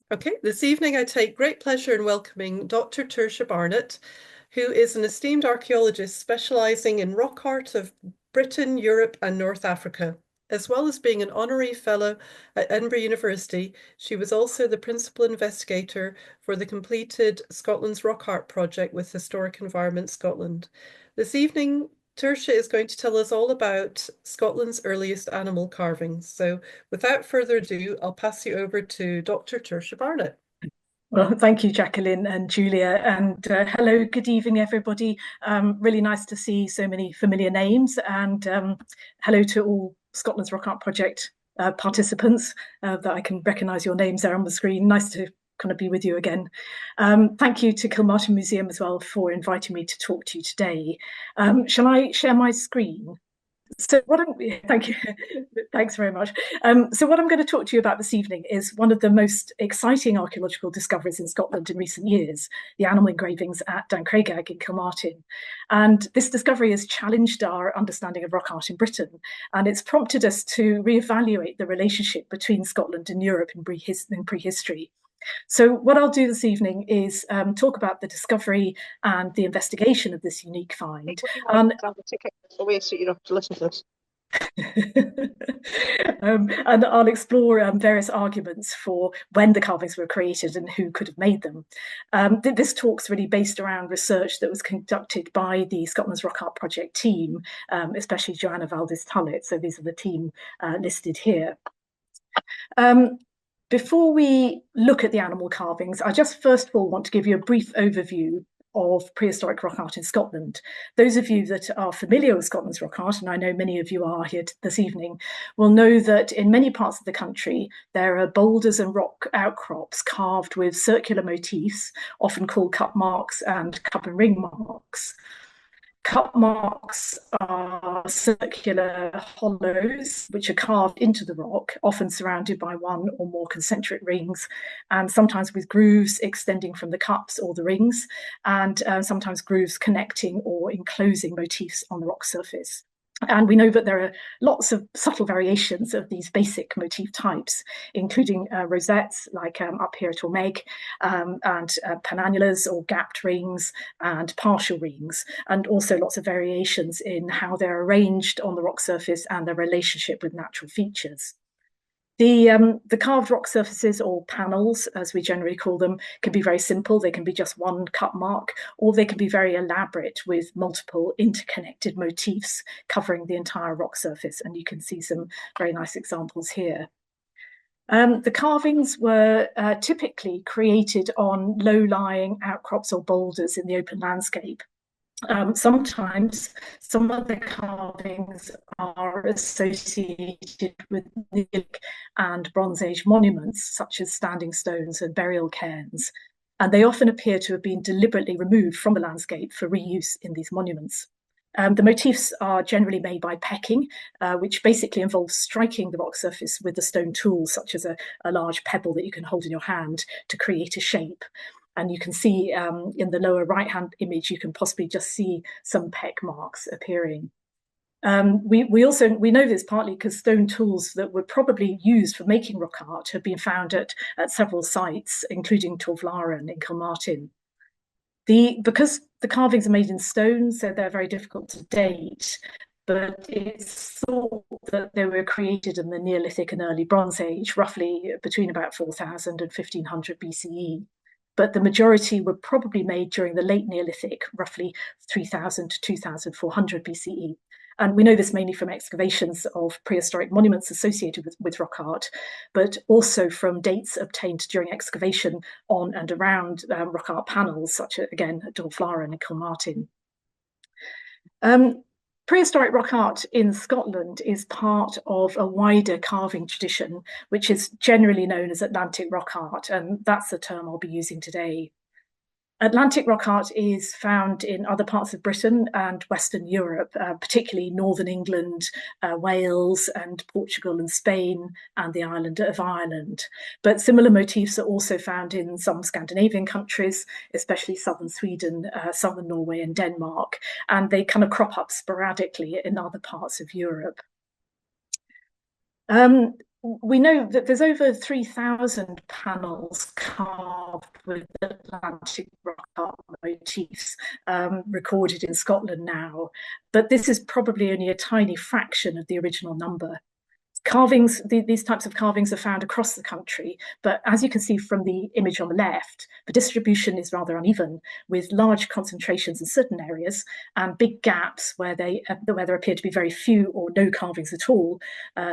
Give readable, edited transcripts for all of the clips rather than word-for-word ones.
Okay, this evening I take great pleasure in welcoming Dr. Tertia Barnett, who is an esteemed archaeologist specialising in rock art of Britain, Europe, and North Africa. As well as being an honorary fellow at Edinburgh University, she was also the principal investigator for the completed Scotland's Rock Art project with Historic Environment Scotland. This evening, Tertia is going to tell us all about Scotland's earliest animal carvings. So without further ado, I'll pass you over to Dr. Tertia Barnett. Well, thank you, Jacqueline and Julia, and hello, good evening, everybody. Really nice to see so many familiar names, and hello to all Scotland's Rock Art Project participants that I can recognise your names there on the screen. Nice to kind of be with you again. Thank you to Kilmartin Museum as well for inviting me to talk to you today. Shall I share my screen? Thank you, thanks very much. So what I'm going to talk to you about this evening is one of the most exciting archaeological discoveries in Scotland in recent years, the animal engravings at Dunchraigaig in Kilmartin. And this discovery has challenged our understanding of rock art in Britain, and it's prompted us to reevaluate the relationship between Scotland and Europe in prehistory. So what I'll do this evening is talk about the discovery and the investigation of this unique find. And so you don't have to listen to this. And I'll explore various arguments for when the carvings were created and who could have made them. This talk's really based around research that was conducted by the Scotland's Rock Art Project team, especially Joanna Valdez-Tullett. So these are the team listed here. Before we look at the animal carvings, I just first of all want to give you a brief overview of prehistoric rock art in Scotland. Those of you that are familiar with Scotland's rock art, and I know many of you are here this evening, will know that in many parts of the country, there are boulders and rock outcrops carved with circular motifs, often called cup marks and cup and ring marks. Cup marks are circular hollows which are carved into the rock, often surrounded by one or more concentric rings, and sometimes with grooves extending from the cups or the rings, and sometimes grooves connecting or enclosing motifs on the rock surface. And we know that there are lots of subtle variations of these basic motif types, including rosettes, like up here at Ormeg, and penannulas or gapped rings and partial rings, and also lots of variations in how they're arranged on the rock surface and their relationship with natural features. The carved rock surfaces, or panels, as we generally call them, can be very simple. They can be just one cut mark, or they can be very elaborate with multiple interconnected motifs covering the entire rock surface. And you can see some very nice examples here. The carvings were typically created on low-lying outcrops or boulders in the open landscape. Sometimes some of the carvings are associated with Neolithic and Bronze Age monuments, such as standing stones and burial cairns, and they often appear to have been deliberately removed from the landscape for reuse in these monuments. The motifs are generally made by pecking, which basically involves striking the rock surface with a stone tool, such as a large pebble that you can hold in your hand to create a shape. And you can see in the lower right-hand image, you can possibly just see some peck marks appearing. We know this partly because stone tools that were probably used for making rock art have been found at several sites, including Torflaren in Kilmartin. Because the carvings are made in stone, so they're very difficult to date, but it's thought that they were created in the Neolithic and early Bronze Age, roughly between about 4000 and 1500 BCE. But the majority were probably made during the late Neolithic, roughly 3000 to 2400 BCE. And we know this mainly from excavations of prehistoric monuments associated with rock art, but also from dates obtained during excavation on and around rock art panels, such as, again, at Dunchraigaig and Kilmartin. Prehistoric rock art in Scotland is part of a wider carving tradition, which is generally known as Atlantic rock art, and that's the term I'll be using today. Atlantic rock art is found in other parts of Britain and Western Europe, particularly Northern England, Wales and Portugal and Spain and the island of Ireland. But similar motifs are also found in some Scandinavian countries, especially southern Sweden, southern Norway and Denmark, and they kind of crop up sporadically in other parts of Europe. we know that there's over 3,000 panels carved with Atlantic rock art motifs recorded in Scotland now, but this is probably only a tiny fraction of the original number. Carvings, these types of carvings are found across the country, but as you can see from the image on the left, the distribution is rather uneven, with large concentrations in certain areas and big gaps where there appear to be very few or no carvings at all,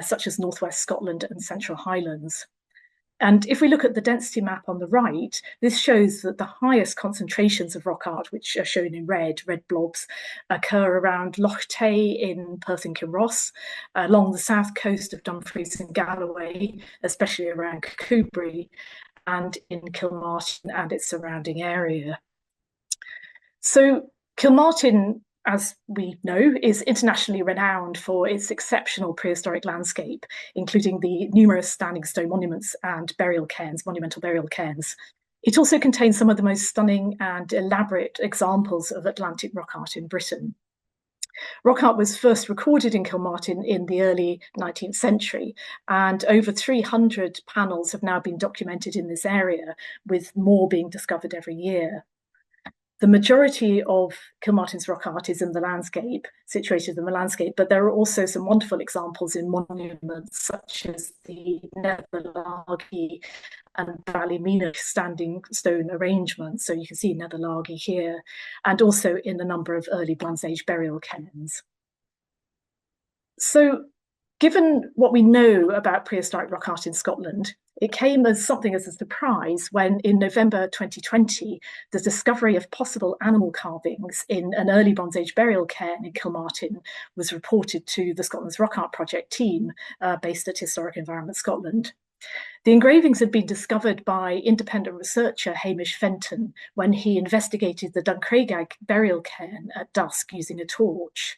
such as northwest Scotland and Central Highlands. And if we look at the density map on the right, this shows that the highest concentrations of rock art, which are shown in red blobs, occur around Loch Tay in Perth and Kinross, along the south coast of Dumfries and Galloway, especially around Coombrey, and in Kilmartin and its surrounding area. So Kilmartin, as we know, is internationally renowned for its exceptional prehistoric landscape, including the numerous standing stone monuments and burial cairns, monumental burial cairns. It also contains some of the most stunning and elaborate examples of Atlantic rock art in Britain. Rock art was first recorded in Kilmartin in the early 19th century, and over 300 panels have now been documented in this area, with more being discovered every year. The majority of Kilmartin's rock art is in the landscape, situated in the landscape, but there are also some wonderful examples in monuments such as the Netherlargy and Ballymena standing stone arrangements. So you can see Netherlargy here, and also in a number of early Bronze Age burial cairns. So given what we know about prehistoric rock art in Scotland, it came as something as a surprise when in November 2020, the discovery of possible animal carvings in an early Bronze Age burial cairn in Kilmartin was reported to the Scotland's Rock Art Project team based at Historic Environment Scotland. The engravings had been discovered by independent researcher Hamish Fenton when he investigated the Dunchraigaig burial cairn at dusk using a torch.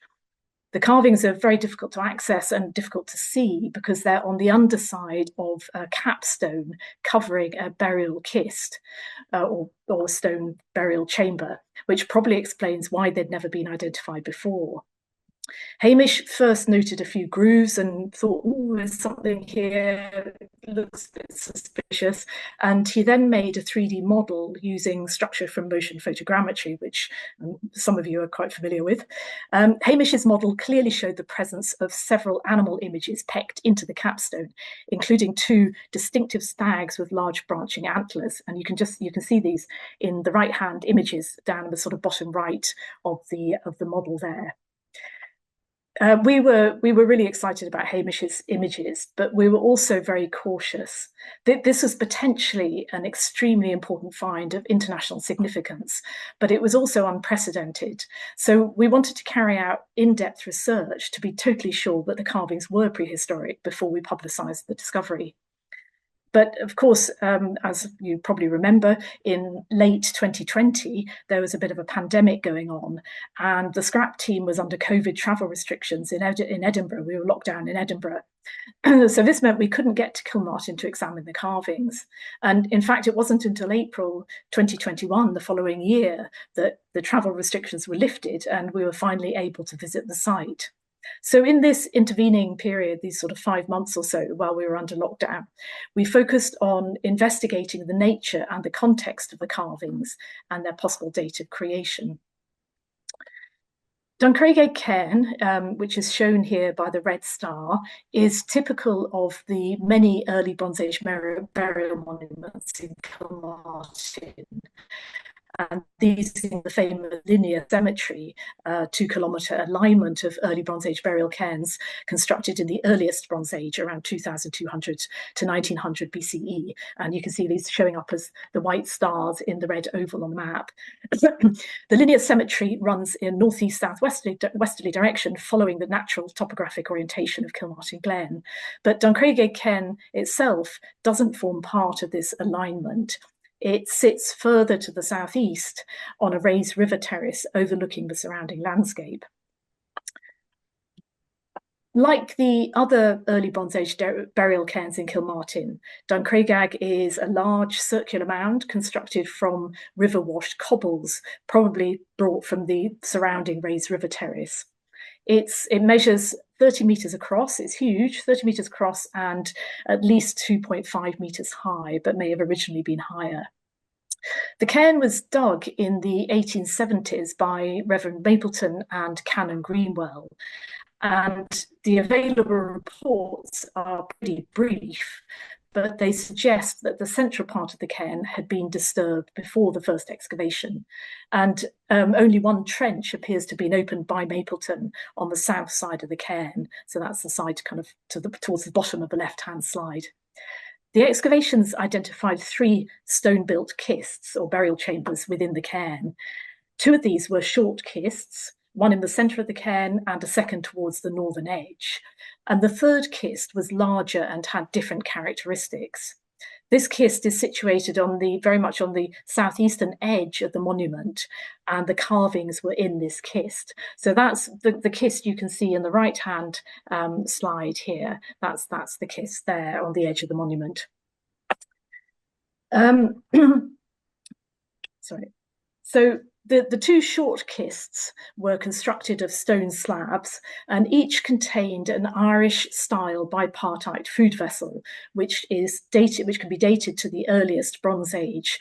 The carvings are very difficult to access and difficult to see because they're on the underside of a capstone covering a burial kist or stone burial chamber, which probably explains why they'd never been identified before. Hamish first noted a few grooves and thought, oh, there's something here, it looks a bit suspicious. And he then made a 3D model using structure from motion photogrammetry, which some of you are quite familiar with. Hamish's model clearly showed the presence of several animal images pecked into the capstone, including two distinctive stags with large branching antlers. And you can see these in the right-hand images down the sort of bottom right of the model there. We were really excited about Hamish's images, but we were also very cautious. This was potentially an extremely important find of international significance, but it was also unprecedented. So we wanted to carry out in-depth research to be totally sure that the carvings were prehistoric before we publicised the discovery. But of course, as you probably remember, in late 2020, there was a bit of a pandemic going on, and the scrap team was under COVID travel restrictions in Edinburgh. We were locked down in Edinburgh. So this meant we couldn't get to Kilmartin to examine the carvings. And in fact, it wasn't until April 2021, the following year, that the travel restrictions were lifted and we were finally able to visit the site. So in this intervening period, these sort of 5 months or so while we were under lockdown, we focused on investigating the nature and the context of the carvings and their possible date of creation. Dunchraigaig cairn, which is shown here by the red star, is typical of the many early Bronze Age burial monuments in Kilmartin. And these in the famous linear cemetery, 2-kilometre alignment of early Bronze Age burial cairns constructed in the earliest Bronze Age around 2200 to 1900 BCE. And you can see these showing up as the white stars in the red oval on the map. The linear cemetery runs in northeast southwesterly direction, following the natural topographic orientation of Kilmartin Glen. But Dunchraigaig cairn itself doesn't form part of this alignment. It sits further to the southeast on a raised river terrace overlooking the surrounding landscape. Like the other early Bronze Age burial cairns in Kilmartin, Dunchraigaig is a large circular mound constructed from river-washed cobbles, probably brought from the surrounding raised river terrace. It measures 30 metres across. It's huge, 30 metres across and at least 2.5 metres high, but may have originally been higher. The cairn was dug in the 1870s by Reverend Mapleton and Canon Greenwell, and the available reports are pretty brief, but they suggest that the central part of the cairn had been disturbed before the first excavation, and only one trench appears to have been opened by Mapleton on the south side of the cairn. So that's the side kind of towards the bottom of the left-hand slide. The excavations identified 3 stone-built kists or burial chambers within the cairn. 2 of these were short kists, one in the centre of the cairn and a second towards the northern edge. And the third kist was larger and had different characteristics. This kist is situated very much on the southeastern edge of the monument, and the carvings were in this kist. So that's the kist you can see in the right-hand slide here. That's the kist there on the edge of the monument. Sorry. So the 2 short kists were constructed of stone slabs, and each contained an Irish-style bipartite food vessel, which can be dated to the earliest Bronze Age,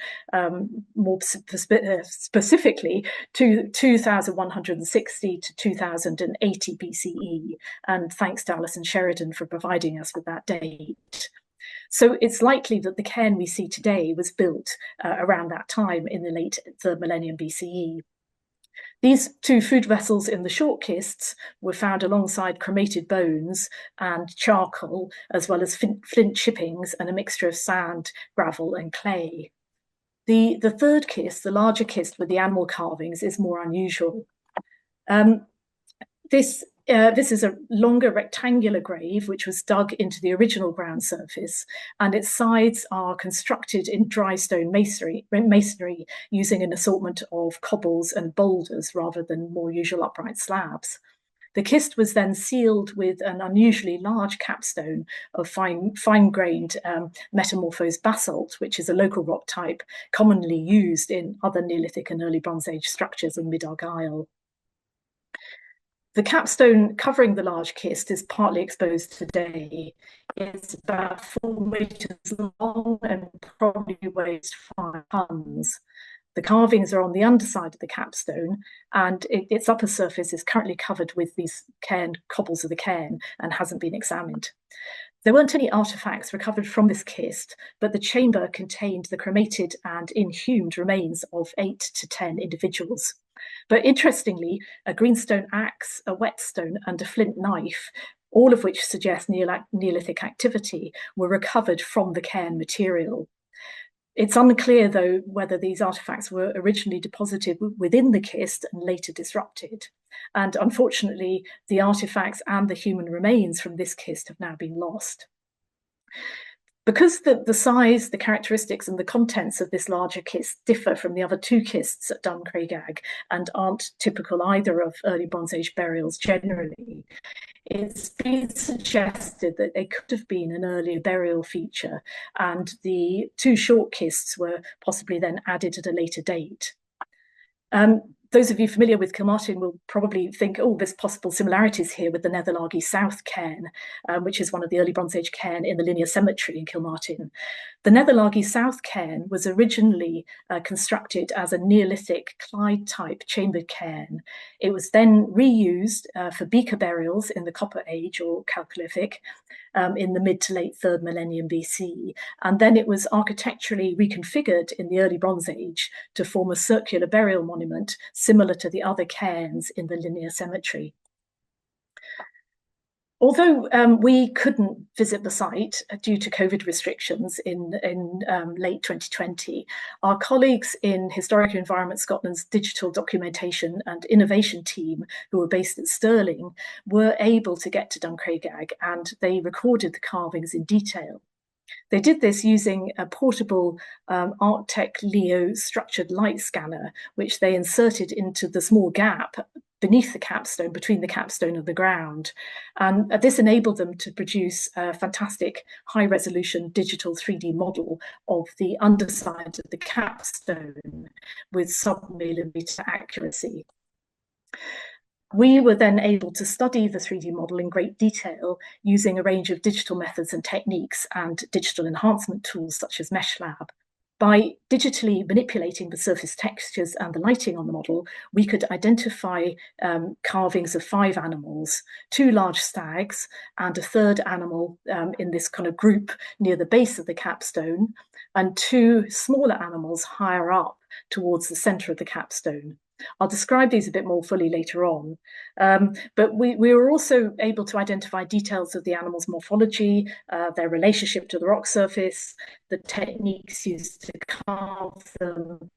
more specifically to 2160 to 2080 BCE. And thanks to Alison Sheridan for providing us with that date. So it's likely that the cairn we see today was built around that time in the late 3rd millennium BCE. These 2 food vessels in the short kists were found alongside cremated bones and charcoal, as well as flint chippings and a mixture of sand, gravel and clay. The third kist, the larger kist with the animal carvings, is more unusual. This is a longer rectangular grave which was dug into the original ground surface, and its sides are constructed in dry stone masonry using an assortment of cobbles and boulders rather than more usual upright slabs. The kist was then sealed with an unusually large capstone of fine-grained metamorphosed basalt, which is a local rock type commonly used in other Neolithic and early Bronze Age structures in Mid-Argyll. The capstone covering the large kist is partly exposed today. It's about 4 meters long and probably weighs 5 tons. The carvings are on the underside of the capstone, and its upper surface is currently covered with these cobbles of the cairn and hasn't been examined. There weren't any artefacts recovered from this kist, but the chamber contained the cremated and inhumed remains of 8 to 10 individuals. But interestingly, a greenstone axe, a whetstone, and a flint knife, all of which suggest Neolithic activity, were recovered from the cairn material. It's unclear, though, whether these artefacts were originally deposited within the kist and later disrupted. And unfortunately, the artefacts and the human remains from this kist have now been lost. Because the size, the characteristics and the contents of this larger kist differ from the other 2 kists at Dunchraigaig and aren't typical either of early Bronze Age burials generally, it's been suggested that they could have been an earlier burial feature, and the 2 short kists were possibly then added at a later date. Those of you familiar with Kilmartin will probably think, oh, there's possible similarities here with the Netherlargy South cairn, which is one of the early Bronze Age cairn in the linear cemetery in Kilmartin. The Netherlargy South cairn was originally constructed as a Neolithic Clyde-type chambered cairn. It was then reused for beaker burials in the Copper Age or Chalcolithic in the mid to late 3rd millennium BC. And then it was architecturally reconfigured in the early Bronze Age to form a circular burial monument similar to the other cairns in the linear cemetery. Although we couldn't visit the site due to COVID restrictions in late 2020, our colleagues in Historic Environment Scotland's digital documentation and innovation team, who were based at Stirling, were able to get to Dunchraigaig, and they recorded the carvings in detail. They did this using a portable Arctech Leo structured light scanner, which they inserted into the small gap beneath the capstone, between the capstone and the ground. And this enabled them to produce a fantastic high-resolution digital 3D model of the underside of the capstone with sub-millimeter accuracy. We were then able to study the 3D model in great detail using a range of digital methods and techniques and digital enhancement tools such as MeshLab. By digitally manipulating the surface textures and the lighting on the model, we could identify carvings of 5 animals, 2 large stags and a third animal in this kind of group near the base of the capstone, and 2 smaller animals higher up towards the centre of the capstone. I'll describe these a bit more fully later on. But we were also able to identify details of the animal's morphology, their relationship to the rock surface, the techniques used to carve them,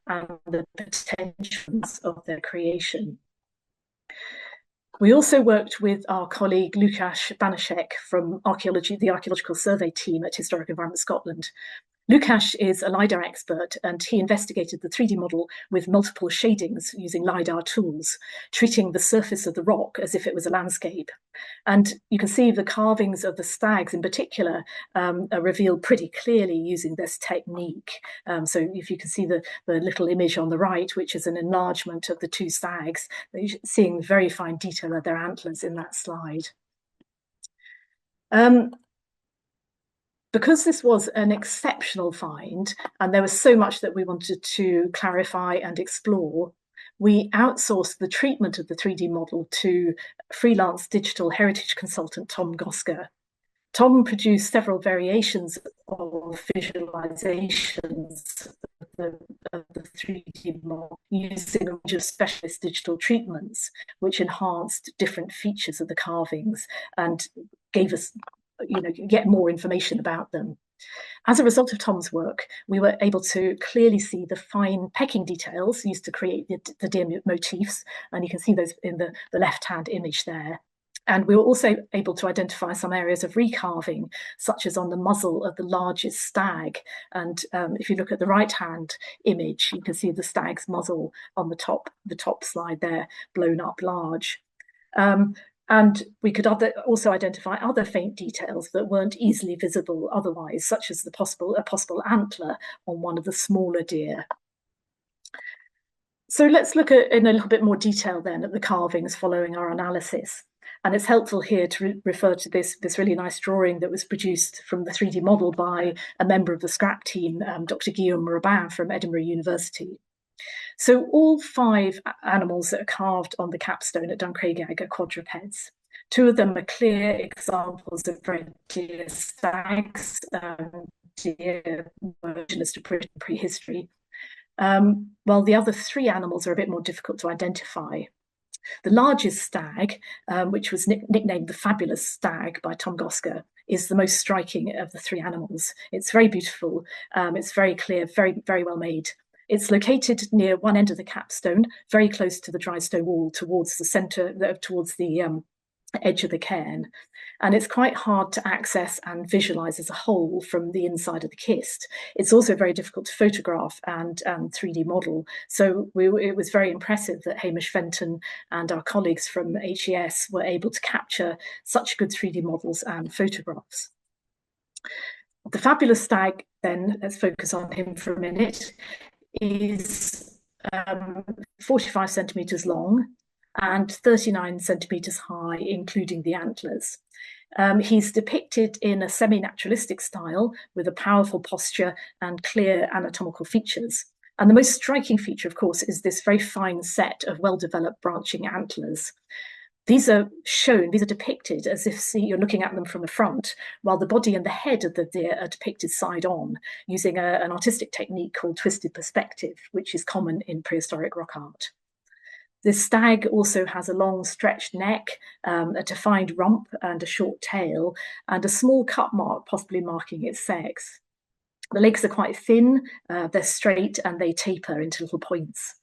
and the potentials of their creation. We also worked with our colleague Łukasz Banaszek from the Archaeological Survey team at Historic Environment Scotland. Łukasz is a LiDAR expert, and he investigated the 3D model with multiple shadings using LiDAR tools, treating the surface of the rock as if it was a landscape. And you can see the carvings of the stags in particular are revealed pretty clearly using this technique. So if you can see the little image on the right, which is an enlargement of the 2 stags, you're seeing very fine detail of their antlers in that slide. Because this was an exceptional find, and there was so much that we wanted to clarify and explore, we outsourced the treatment of the 3D model to freelance digital heritage consultant Tom Gosker. Tom produced several variations of visualizations of the 3D model using a range of specialist digital treatments, which enhanced different features of the carvings and gave us get more information about them. As a result of Tom's work, we were able to clearly see the fine pecking details used to create the deer motifs, and you can see those in the left-hand image there. And we were also able to identify some areas of recarving, such as on the muzzle of the largest stag. And if you look at the right-hand image, you can see the stag's muzzle on the top slide there, blown up large. And we could also identify other faint details that weren't easily visible otherwise, such as a possible antler on one of the smaller deer. So let's look at in a little bit more detail then at the carvings following our analysis. And it's helpful here to refer to this really nice drawing that was produced from the 3D model by a member of the scrap team, Dr Guillaume Robin from Edinburgh University. So all 5 animals that are carved on the capstone at Dunchraigaig are quadrupeds. 2 of them are clear examples of red deer stags, deer indigenous to prehistory, while the other 3 animals are a bit more difficult to identify. The largest stag, which was nicknamed the Fabulous Stag by Tom Gosker, is the most striking of the 3 animals. It's very beautiful, it's very clear, very, very well made. It's located near one end of the capstone, very close to the dry stone wall towards the centre, towards the edge of the cairn. And it's quite hard to access and visualise as a whole from the inside of the kist. It's also very difficult to photograph and 3D model. So it was very impressive that Hamish Fenton and our colleagues from HES were able to capture such good 3D models and photographs. The Fabulous Stag, then, let's focus on him for a minute, is 45 centimetres long and 39 centimetres high, including the antlers. He's depicted in a semi-naturalistic style with a powerful posture and clear anatomical features. And the most striking feature, of course, is this very fine set of well-developed branching antlers. These are depicted as if you're looking at them from the front, while the body and the head of the deer are depicted side on, using an artistic technique called twisted perspective, which is common in prehistoric rock art. This stag also has a long stretched neck, a defined rump and a short tail, and a small cut mark possibly marking its sex. The legs are quite thin, they're straight, and they taper into little points.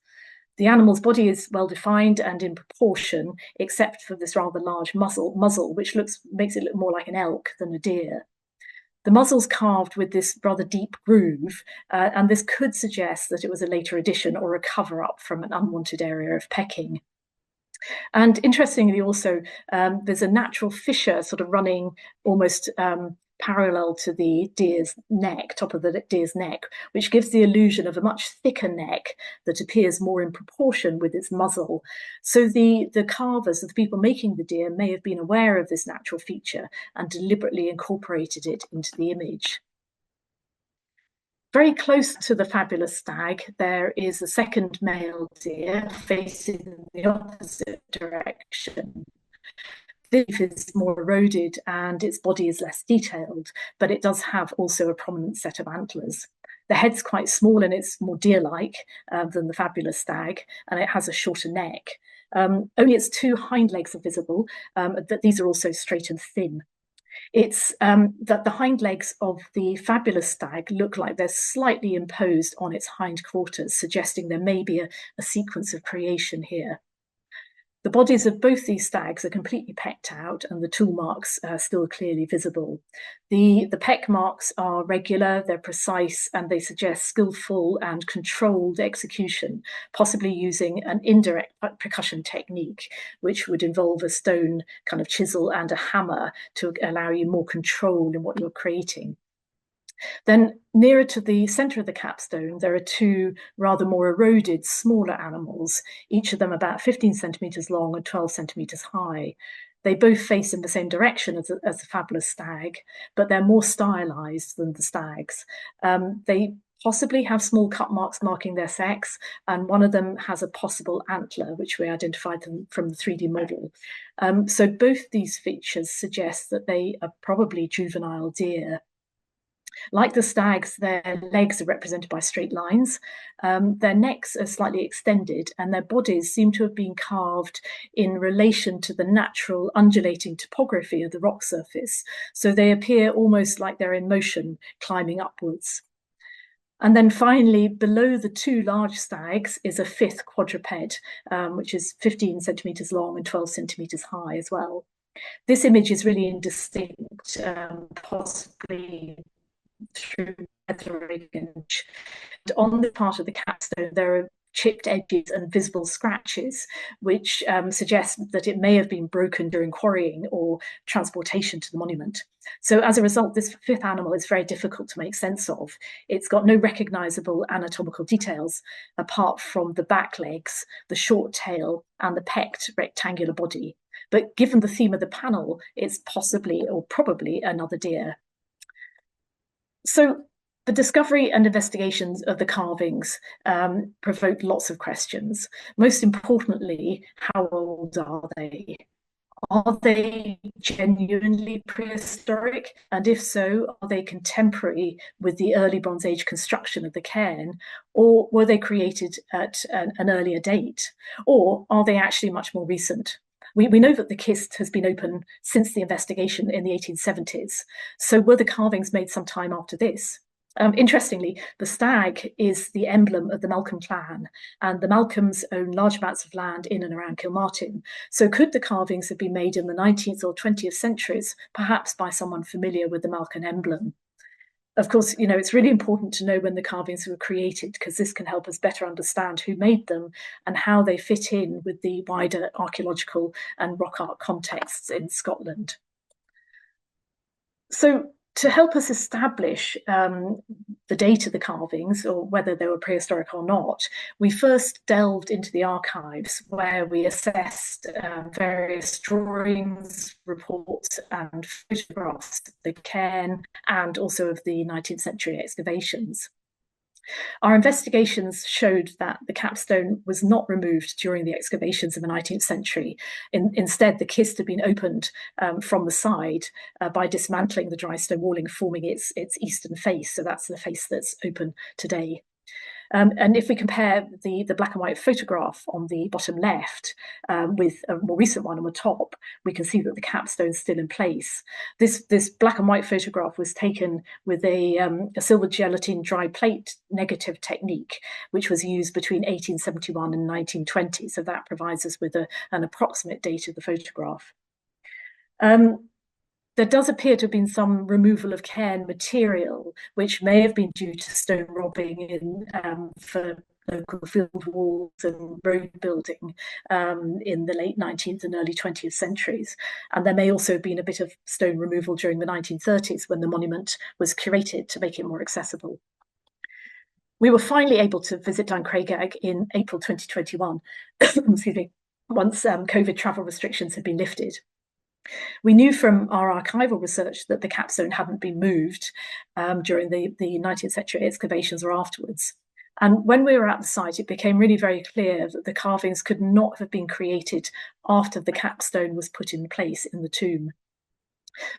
The animal's body is well defined and in proportion, except for this rather large muzzle, which makes it look more like an elk than a deer. The muzzle's carved with this rather deep groove, and this could suggest that it was a later addition or a cover-up from an unwanted area of pecking. And interestingly also, there's a natural fissure sort of running almost parallel to the deer's neck, top of the deer's neck, which gives the illusion of a much thicker neck that appears more in proportion with its muzzle. So the carvers, the people making the deer, may have been aware of this natural feature and deliberately incorporated it into the image. Very close to the fabulous stag, there is a second male deer facing in the opposite direction. The leaf is more eroded and its body is less detailed, but it does have also a prominent set of antlers. The head's quite small and it's more deer-like than the fabulous stag, and it has a shorter neck. Only its two hind legs are visible, but these are also straight and thin. It's that the hind legs of the fabulous stag look like they're slightly imposed on its hindquarters, suggesting there may be a sequence of creation here. The bodies of both these stags are completely pecked out and the tool marks are still clearly visible. The peck marks are regular, they're precise, and they suggest skillful and controlled execution, possibly using an indirect percussion technique, which would involve a stone kind of chisel and a hammer to allow you more control in what you're creating. Then nearer to the centre of the capstone, there are two rather more eroded, smaller animals, each of them about 15 centimetres long and 12 centimetres high. They both face in the same direction as the fabulous stag, but they're more stylised than the stags. They possibly have small cut marks marking their sex, and one of them has a possible antler, which we identified from the 3D model. So both these features suggest that they are probably juvenile deer. Like the stags, their legs are represented by straight lines. Their necks are slightly extended and their bodies seem to have been carved in relation to the natural undulating topography of the rock surface. So they appear almost like they're in motion, climbing upwards. And then finally, below the two large stags is a fifth quadruped, which is 15 centimetres long and 12 centimetres high as well. This image is really indistinct, possibly through weathering. On the part of the capstone, there are chipped edges and visible scratches, which suggest that it may have been broken during quarrying or transportation to the monument. So as a result, this fifth animal is very difficult to make sense of. It's got no recognisable anatomical details apart from the back legs, the short tail, and the pecked rectangular body. But given the theme of the panel, it's possibly or probably another deer. So the discovery and investigations of the carvings provoked lots of questions. Most importantly, how old are they? Are they genuinely prehistoric? And if so, are they contemporary with the early Bronze Age construction of the cairn? Or were they created at an earlier date? Or are they actually much more recent? We know that the kist has been open since the investigation in the 1870s. So were the carvings made some time after this? Interestingly, the stag is the emblem of the Malcolm clan, and the Malcolms own large amounts of land in and around Kilmartin. So could the carvings have been made in the 19th or 20th centuries, perhaps by someone familiar with the Malcolm emblem? Of course, you know, it's really important to know when the carvings were created, because this can help us better understand who made them and how they fit in with the wider archaeological and rock art contexts in Scotland. So to help us establish the date of the carvings, or whether they were prehistoric or not, we first delved into the archives where we assessed various drawings, reports and photographs of the cairn and also of the 19th century excavations. Our investigations showed that the capstone was not removed during the excavations in the 19th century. Instead, the kist had been opened from the side by dismantling the dry stone walling, forming its eastern face. So that's the face that's open today. And if we compare the black and white photograph on the bottom left with a more recent one on the top, we can see that the capstone is still in place. This black and white photograph was taken with a silver gelatin dry plate negative technique, which was used between 1871 and 1920. So that provides us with an approximate date of the photograph. There does appear to have been some removal of cairn material, which may have been due to stone robbing for local field walls and road building in the late 19th and early 20th centuries. And there may also have been a bit of stone removal during the 1930s when the monument was curated to make it more accessible. We were finally able to visit Dunchraigaig in April 2021, excuse me, once COVID travel restrictions had been lifted. We knew from our archival research that the capstone hadn't been moved during the 19th century excavations or afterwards. And when we were at the site, it became really very clear that the carvings could not have been created after the capstone was put in place in the tomb.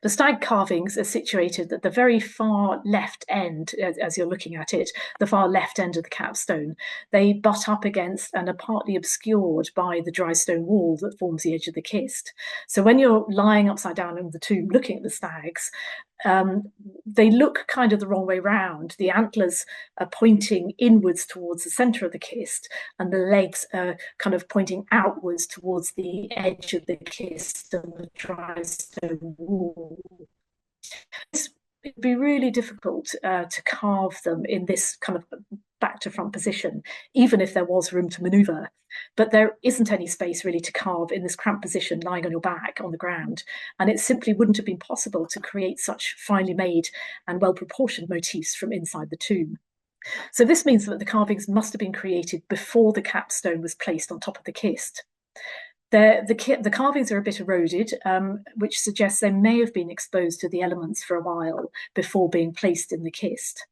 The stag carvings are situated at the very far left end, as you're looking at it, the far left end of the capstone. They butt up against and are partly obscured by the dry stone wall that forms the edge of the kist. So when you're lying upside down in the tomb looking at the stags, they look kind of the wrong way round. The antlers are pointing inwards towards the centre of the kist, and the legs are kind of pointing outwards towards the edge of the kist and the dry stone wall. It'd be really difficult to carve them in this kind of back to front position, even if there was room to maneuver. But there isn't any space really to carve in this cramped position lying on your back on the ground. And it simply wouldn't have been possible to create such finely made and well-proportioned motifs from inside the tomb. So this means that the carvings must have been created before the capstone was placed on top of the kist. The carvings are a bit eroded, which suggests they may have been exposed to the elements for a while before being placed in the kist.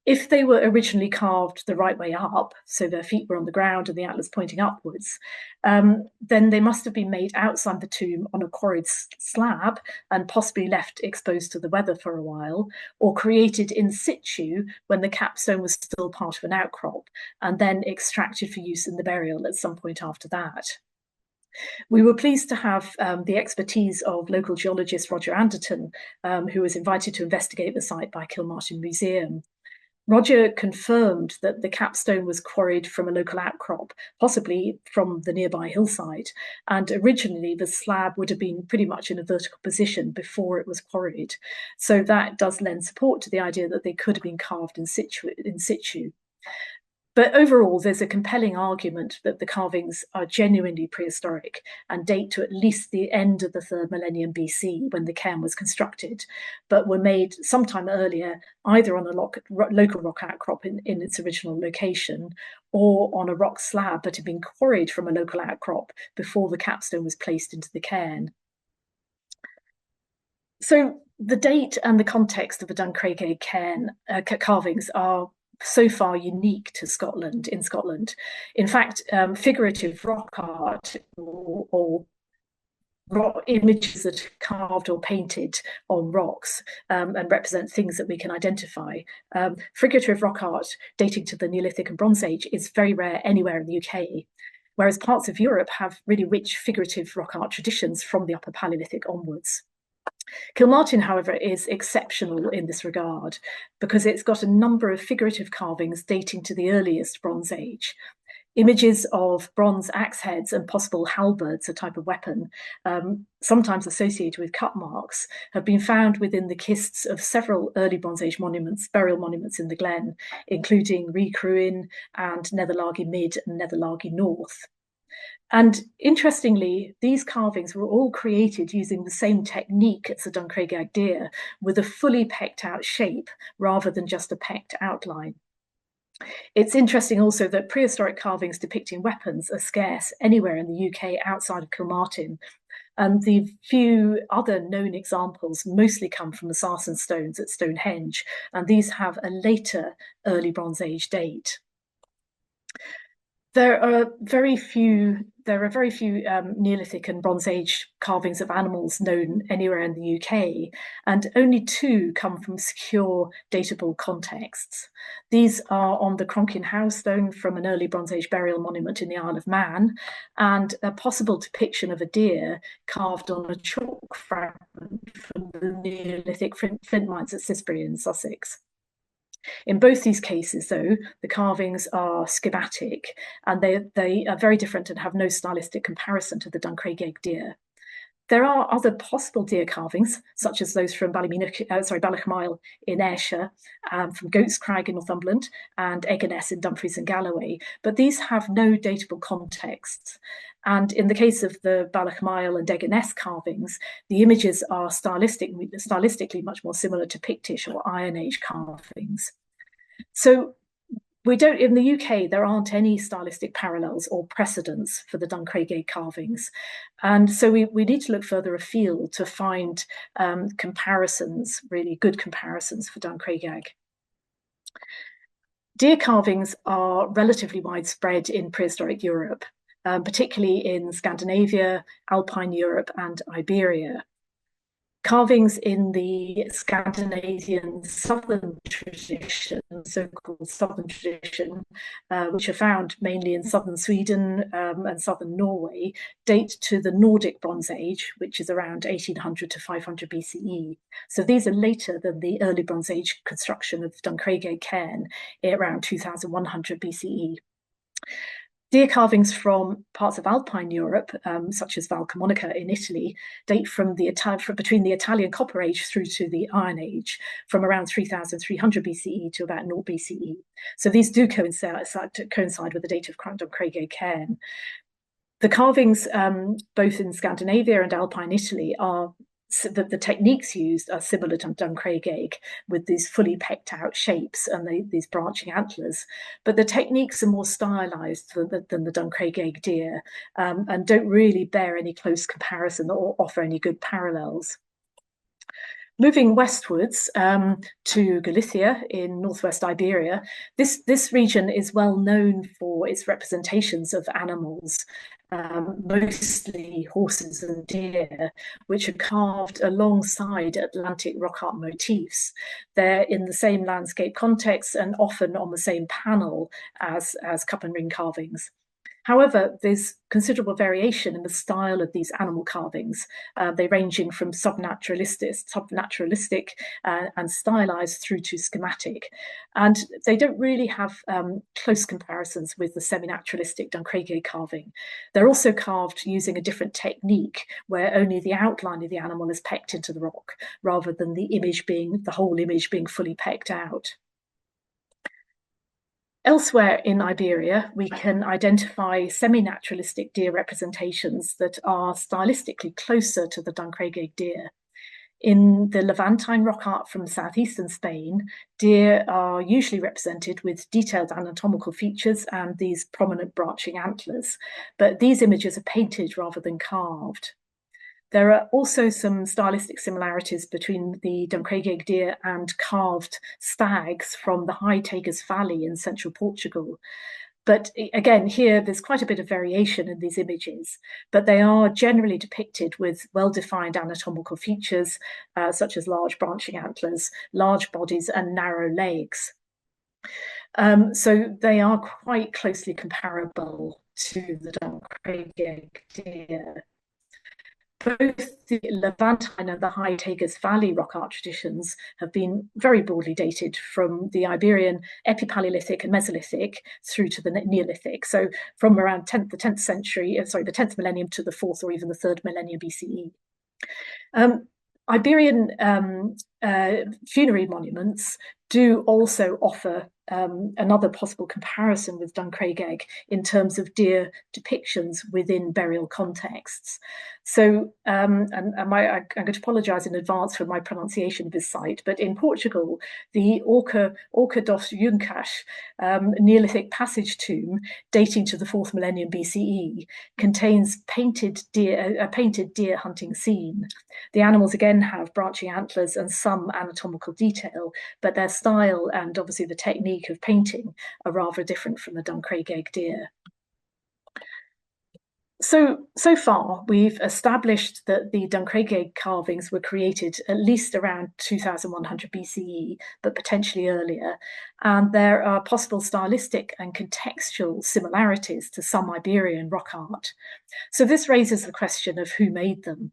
If they were originally carved the right way up, so their feet were on the ground and the antlers pointing upwards, then they must have been made outside the tomb on a quarried slab and possibly left exposed to the weather for a while, or created in situ when the capstone was still part of an outcrop, and then extracted for use in the burial at some point after that. We were pleased to have the expertise of local geologist Roger Anderton, who was invited to investigate the site by Kilmartin Museum. Roger confirmed that the capstone was quarried from a local outcrop, possibly from the nearby hillside, and originally the slab would have been pretty much in a vertical position before it was quarried. So that does lend support to the idea that they could have been carved in situ. But overall, there's a compelling argument that the carvings are genuinely prehistoric and date to at least the end of the 3rd millennium BC when the cairn was constructed, but were made sometime earlier, either on a local rock outcrop in its original location or on a rock slab that had been quarried from a local outcrop before the capstone was placed into the cairn. So the date and the context of the Dunchraigaig cairn carvings are so far unique to Scotland, in Scotland. In fact, figurative rock art or rock images that are carved or painted on rocks and represent things that we can identify. Figurative rock art dating to the Neolithic and Bronze Age is very rare anywhere in the UK, whereas parts of Europe have really rich figurative rock art traditions from the Upper Paleolithic onwards. Kilmartin, however, is exceptional in this regard because it's got a number of figurative carvings dating to the earliest Bronze Age. Images of bronze axe heads and possible halberds, a type of weapon, sometimes associated with cut marks, have been found within the kists of several early Bronze Age monuments, burial monuments in the Glen, including Recruin and Netherlargy Mid and Netherlargy North. And interestingly, these carvings were all created using the same technique as the Dunchraigaig deer, with a fully pecked out shape rather than just a pecked outline. It's interesting also that prehistoric carvings depicting weapons are scarce anywhere in the UK outside of Kilmartin. And the few other known examples mostly come from the Sarsen stones at Stonehenge, and these have a later early Bronze Age date. There are very few Neolithic and Bronze Age carvings of animals known anywhere in the UK, and only 2 come from secure datable contexts. These are on the Cronkin Howe stone from an early Bronze Age burial monument in the Isle of Man, and a possible depiction of a deer carved on a chalk fragment from the Neolithic flint mines at Sisbury in Sussex. In both these cases, though, the carvings are schematic and they are very different and have no stylistic comparison to the Dunchraigaig deer. There are other possible deer carvings, such as those from Ballochmyle in Ayrshire, from Dunchraigaig in Northumberland, and Eganess in Dumfries and Galloway, but these have no datable contexts. And in the case of the Ballochmyle and Eganess carvings, the images are stylistically much more similar to Pictish or Iron Age carvings. So we don't, in the UK, there aren't any stylistic parallels or precedents for the Dunchraigaig carvings. And so we need to look further afield to find comparisons, really good comparisons for Dunchraigaig. Deer carvings are relatively widespread in prehistoric Europe, particularly in Scandinavia, Alpine Europe, and Iberia. Carvings in the Scandinavian southern tradition, so-called southern tradition, which are found mainly in southern Sweden and southern Norway, date to the Nordic Bronze Age, which is around 1800 to 500 BCE. So these are later than the early Bronze Age construction of Dunchraigaig cairn around 2100 BCE. Deer carvings from parts of Alpine Europe, such as Val Camonica in Italy, date from between the Italian Copper Age through to the Iron Age, from around 3300 BCE to about 0 BCE. So these do coincide with the date of Dunchraigaig cairn. The carvings, both in Scandinavia and Alpine Italy, are the techniques used are similar to Dunchraigaig, with these fully pecked out shapes and these branching antlers, but the techniques are more stylized than the Dunchraigaig deer, and don't really bear any close comparison or offer any good parallels. Moving westwards to Galicia in northwest Iberia, this region is well known for its representations of animals, mostly horses and deer, which are carved alongside Atlantic rock art motifs. They're in the same landscape context and often on the same panel as cup and ring carvings. However, there's considerable variation in the style of these animal carvings. They're ranging from subnaturalistic and stylized through to schematic. And they don't really have close comparisons with the semi-naturalistic Dunchraigaig carving. They're also carved using a different technique where only the outline of the animal is pecked into the rock, rather than the whole image being fully pecked out. Elsewhere in Iberia, we can identify semi-naturalistic deer representations that are stylistically closer to the Dunchraigaig deer. In the Levantine rock art from southeastern Spain, deer are usually represented with detailed anatomical features and these prominent branching antlers, but these images are painted rather than carved. There are also some stylistic similarities between the Dunchraigaig deer and carved stags from the High Tagus Valley in central Portugal. But again, here there's quite a bit of variation in these images, but they are generally depicted with well-defined anatomical features, such as large branching antlers, large bodies, and narrow legs. So they are quite closely comparable to the Dunchraigaig deer. Both the Levantine and the High Tagus Valley rock art traditions have been very broadly dated from the Iberian Epipaleolithic and Mesolithic through to the Neolithic. So from around the 10th millennium to the 4th or even the 3rd millennium BCE. Iberian funerary monuments do also offer another possible comparison with Dunchraigaig in terms of deer depictions within burial contexts. So, I'm going to apologise in advance for my pronunciation of this site, but in Portugal, the Orca dos Juncas Neolithic passage tomb, dating to the 4th millennium BCE, contains a painted deer hunting scene. The animals again have branching antlers and some anatomical detail, but their style and obviously the technique of painting are rather different from the Dunchraigaig deer. So far, we've established that the Dunchraigaig carvings were created at least around 2100 BCE, but potentially earlier. And there are possible stylistic and contextual similarities to some Iberian rock art. So this raises the question of who made them.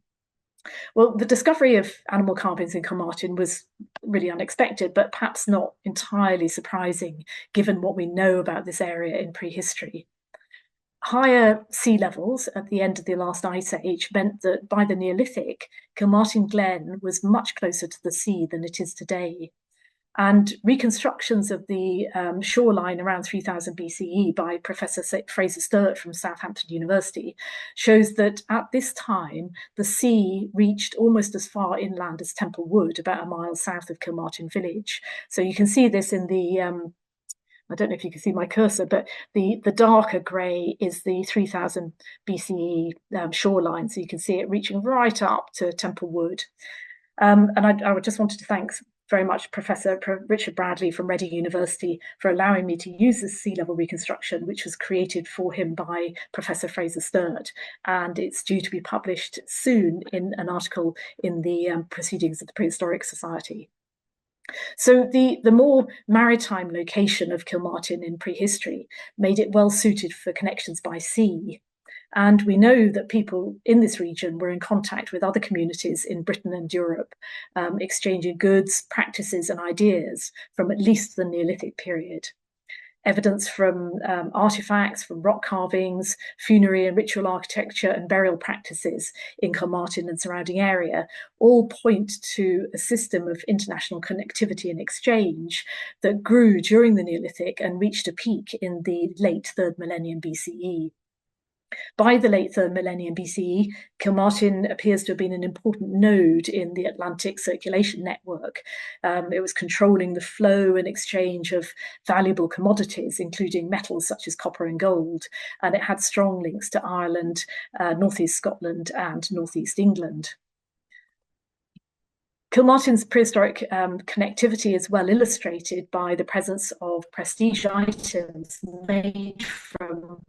Well, the discovery of animal carvings in Kilmartin was really unexpected, but perhaps not entirely surprising, given what we know about this area in prehistory. higher sea levels at the end of the last ice age meant that by the Neolithic, Kilmartin Glen was much closer to the sea than it is today. And reconstructions of the shoreline around 3000 BCE by Professor Fraser Sturt from Southampton University shows that at this time, the sea reached almost as far inland as Temple Wood, about a mile south of Kilmartin village. So you can see this in the I don't know if you can see my cursor, but the darker grey is the 3000 BCE shoreline. So you can see it reaching right up to Temple Wood. And I just wanted to thank very much Professor Richard Bradley from Reading University for allowing me to use this sea level reconstruction, which was created for him by Professor Fraser Sturt. And it's due to be published soon in an article in the Proceedings of the Prehistoric Society. So the more maritime location of Kilmartin in prehistory made it well suited for connections by sea. And we know that people in this region were in contact with other communities in Britain and Europe, exchanging goods, practices, and ideas from at least the Neolithic period. Evidence from artifacts, from rock carvings, funerary and ritual architecture, and burial practices in Kilmartin and surrounding area all point to a system of international connectivity and exchange that grew during the Neolithic and reached a peak in the late 3rd millennium BCE. By the late 3rd millennium BCE, Kilmartin appears to have been an important node in the Atlantic circulation network. It was controlling the flow and exchange of valuable commodities, including metals such as copper and gold, and it had strong links to Ireland, northeast Scotland, and northeast England. Kilmartin's prehistoric connectivity is well illustrated by the presence of prestige items made from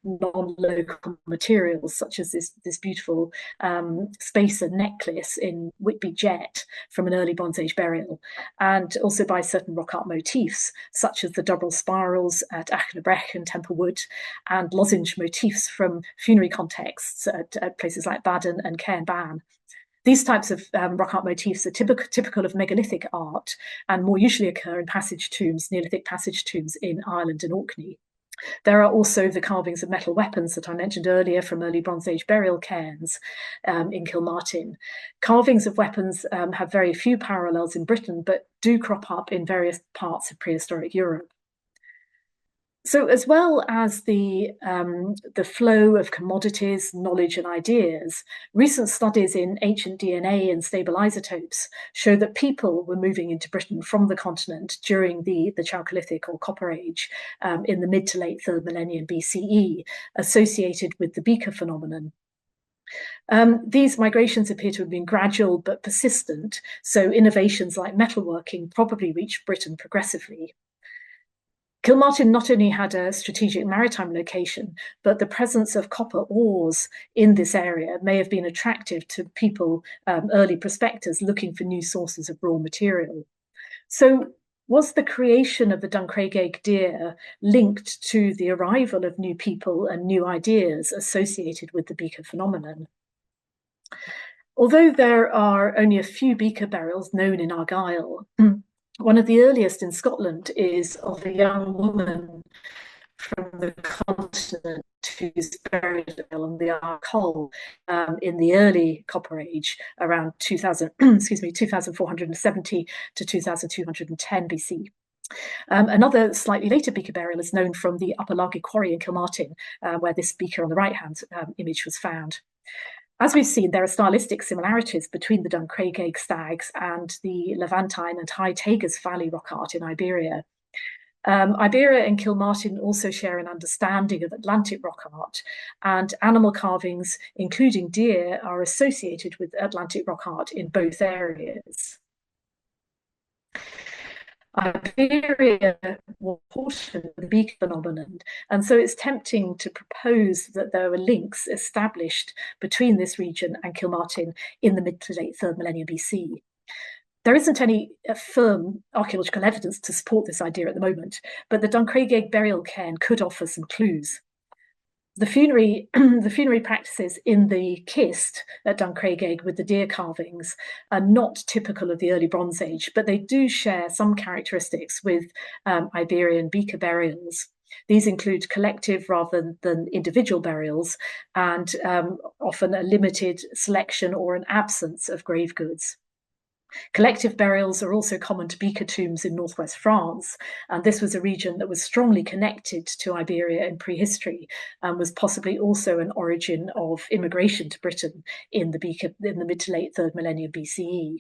non-local materials, such as this beautiful spacer necklace in Whitby jet from an early Bronze Age burial, and also by certain rock art motifs, such as the double spirals at Achnabrech and Temple Wood, and lozenge motifs from funerary contexts at places like Baden and Cairn. These types of rock art motifs are typical of megalithic art and more usually occur in passage tombs, Neolithic passage tombs in Ireland and Orkney. There are also the carvings of metal weapons that I mentioned earlier from early Bronze Age burial cairns in Kilmartin. Carvings of weapons have very few parallels in Britain, but do crop up in various parts of prehistoric Europe. So as well as the flow of commodities, knowledge and ideas, recent studies in ancient DNA and stable isotopes show that people were moving into Britain from the continent during the Chalcolithic or Copper Age in the mid to late 3rd millennium BCE, associated with the beaker phenomenon. These migrations appear to have been gradual but persistent, so innovations like metalworking probably reached Britain progressively. Kilmartin not only had a strategic maritime location, but the presence of copper ores in this area may have been attractive to people, early prospectors looking for new sources of raw material. So was the creation of the Dunchraigaig deer linked to the arrival of new people and new ideas associated with the beaker phenomenon? Although there are only a few beaker burials known in Argyll, one of the earliest in Scotland is of a young woman from the continent who's buried along the Argyll in the early Copper Age, around 2470 to 2210 BC. Another slightly later beaker burial is known from the Upper Largy Quarry in Kilmartin, where this beaker on the right-hand image was found. As we've seen, there are stylistic similarities between the Dunchraigaig stags and the Levantine and High Tagus Valley rock art in Iberia. Iberia and Kilmartin also share an understanding of Atlantic rock art, and animal carvings, including deer, are associated with Atlantic rock art in both areas. Iberia was a portion of the beaker phenomenon, and so it's tempting to propose that there were links established between this region and Kilmartin in the mid to late 3rd millennium BC. There isn't any firm archaeological evidence to support this idea at the moment, but the Dunchraigaig burial cairn could offer some clues. The funerary practices in the kist at Dunchraigaig with the deer carvings are not typical of the early Bronze Age, but they do share some characteristics with Iberian beaker burials. These include collective rather than individual burials, and often a limited selection or an absence of grave goods. Collective burials are also common to beaker tombs in northwest France, and this was a region that was strongly connected to Iberia in prehistory and was possibly also an origin of immigration to Britain in the mid to late 3rd millennium BCE.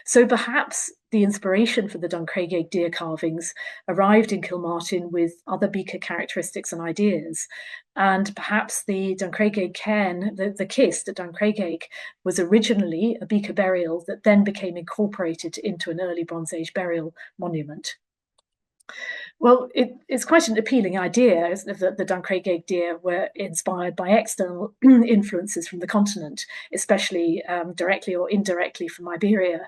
So perhaps the inspiration for the Dunchraigaig deer carvings arrived in Kilmartin with other beaker characteristics and ideas. And perhaps the Dunchraigaig cairn, the kist at Dunchraigaig, was originally a beaker burial that then became incorporated into an early Bronze Age burial monument. Well, it's quite an appealing idea, isn't it, that the Dunchraigaig deer were inspired by external influences from the continent, especially directly or indirectly from Iberia.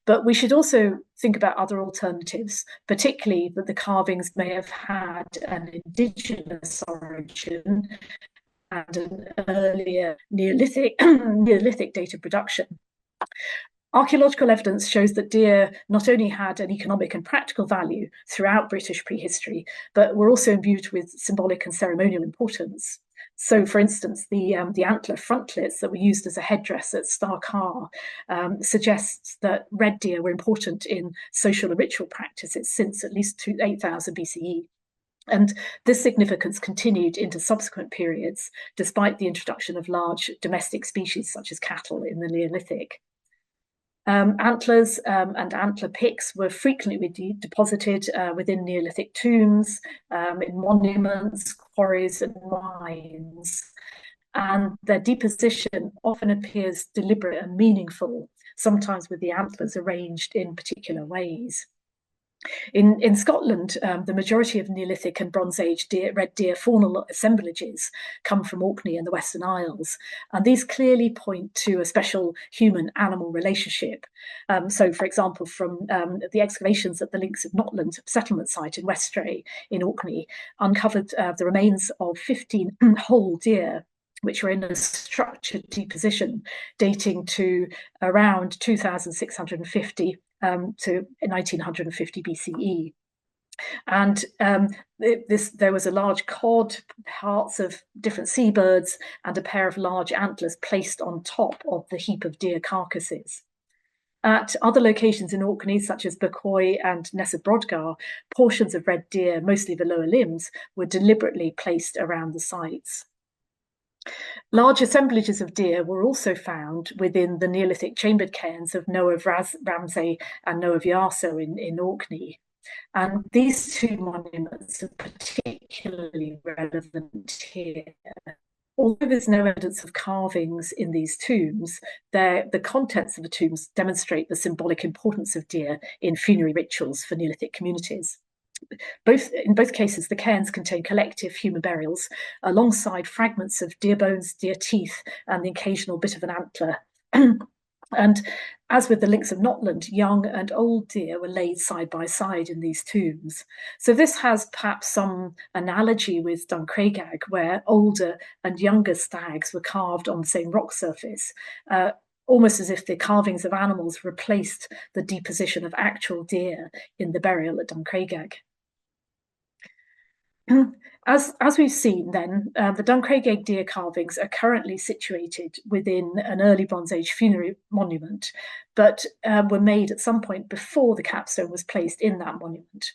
But we should also think about other alternatives, particularly that the carvings may have had an indigenous origin and an earlier Neolithic date of production. Archaeological evidence shows that deer not only had an economic and practical value throughout British prehistory, but were also imbued with symbolic and ceremonial importance. So, for instance, the antler frontlets that were used as a headdress at Star suggests that red deer were important in social and ritual practices since at least 8,000 BCE. And this significance continued into subsequent periods, despite the introduction of large domestic species such as cattle in the Neolithic. Antlers and antler picks were frequently deposited within Neolithic tombs, in monuments, quarries, and mines. And their deposition often appears deliberate and meaningful, sometimes with the antlers arranged in particular ways. In Scotland, the majority of Neolithic and Bronze Age red deer faunal assemblages come from Orkney and the Western Isles, and these clearly point to a special human-animal relationship. So, for example, from the excavations at the Links of Notland settlement site in Westray in Orkney, uncovered the remains of 15 whole deer, which were in a structured deposition dating to around 2650 to 1950 BCE. And there was a large cod, parts of different seabirds, and a pair of large antlers placed on top of the heap of deer carcasses. At other locations in Orkney, such as Bucoy and Nessa-Brodgar, portions of red deer, mostly the lower limbs, were deliberately placed around the sites. Large assemblages of deer were also found within the Neolithic chambered cairns of Noah Ramsay and Noah Viarso in Orkney. And these two monuments are particularly relevant here. Although there's no evidence of carvings in these tombs, the contents of the tombs demonstrate the symbolic importance of deer in funerary rituals for Neolithic communities. In both cases, the cairns contain collective human burials alongside fragments of deer bones, deer teeth, and the occasional bit of an antler. And as with the Links of Notland, young and old deer were laid side by side in these tombs. So this has perhaps some analogy with Dunchraigaig, where older and younger stags were carved on the same rock surface, almost as if the carvings of animals replaced the deposition of actual deer in the burial at Dunchraigaig. As we've seen then, the Dunchraigaig deer carvings are currently situated within an early Bronze Age funerary monument, but were made at some point before the capstone was placed in that monument.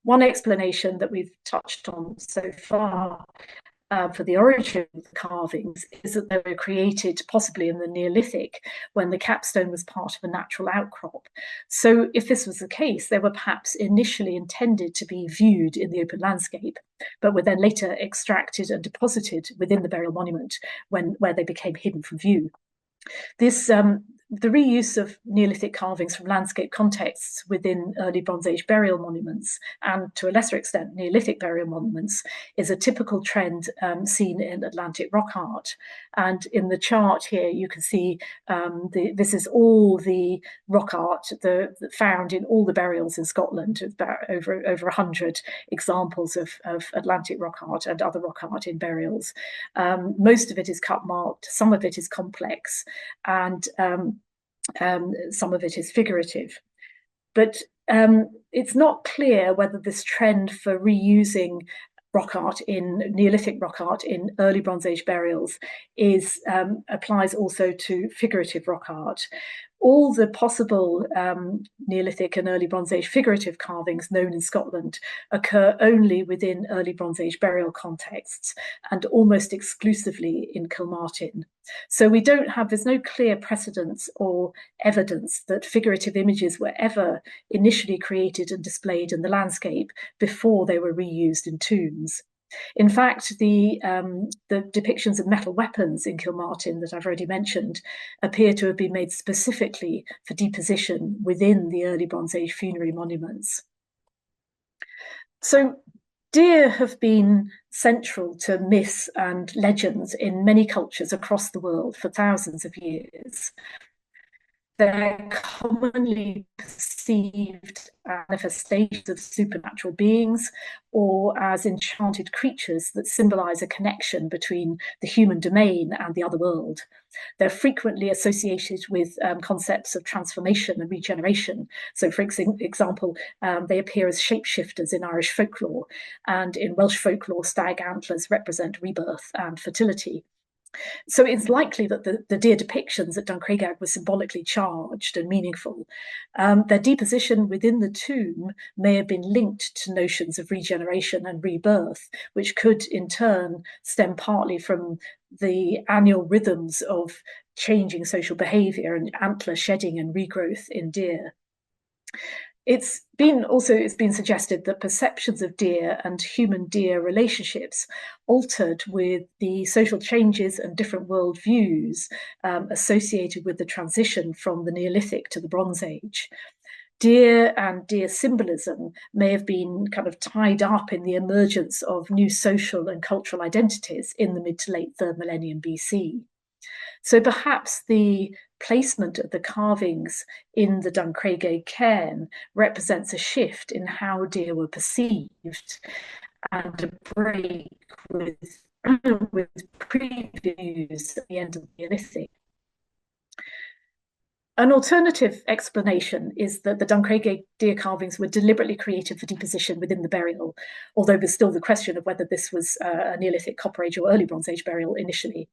One explanation that we've touched on so far for the origin of the carvings is that they were created possibly in the Neolithic when the capstone was part of a natural outcrop. So if this was the case, they were perhaps initially intended to be viewed in the open landscape, but were then later extracted and deposited within the burial monument where they became hidden from view. The reuse of Neolithic carvings from landscape contexts within early Bronze Age burial monuments, and to a lesser extent Neolithic burial monuments, is a typical trend seen in Atlantic rock art. And in the chart here, you can see this is all the rock art found in all the burials in Scotland, about over 100 examples of Atlantic rock art and other rock art in burials. Most of it is cut marked, some of it is complex, and some of it is figurative. But it's not clear whether this trend for reusing rock art in Neolithic rock art in early Bronze Age burials applies also to figurative rock art. All the possible Neolithic and early Bronze Age figurative carvings known in Scotland occur only within early Bronze Age burial contexts and almost exclusively in Kilmartin. So there's no clear precedence or evidence that figurative images were ever initially created and displayed in the landscape before they were reused in tombs. In fact, the depictions of metal weapons in Kilmartin that I've already mentioned appear to have been made specifically for deposition within the early Bronze Age funerary monuments. So deer have been central to myths and legends in many cultures across the world for thousands of years. They're commonly perceived as manifestations of supernatural beings or as enchanted creatures that symbolize a connection between the human domain and the other world. They're frequently associated with concepts of transformation and regeneration. So, for example, they appear as shapeshifters in Irish folklore, and in Welsh folklore, stag antlers represent rebirth and fertility. So it's likely that the deer depictions at Dunchraigaig were symbolically charged and meaningful. Their deposition within the tomb may have been linked to notions of regeneration and rebirth, which could in turn stem partly from the annual rhythms of changing social behaviour and antler shedding and regrowth in deer. It's been suggested that perceptions of deer and human-deer relationships altered with the social changes and different worldviews associated with the transition from the Neolithic to the Bronze Age. Deer and deer symbolism may have been kind of tied up in the emergence of new social and cultural identities in the mid to late 3rd millennium BC. So perhaps the placement of the carvings in the Dunchraigaig cairn represents a shift in how deer were perceived and a break with previews at the end of the Neolithic. An alternative explanation is that the Dunchraigaig deer carvings were deliberately created for deposition within the burial, although there's still the question of whether this was a Neolithic, Copper Age or early Bronze Age burial initially.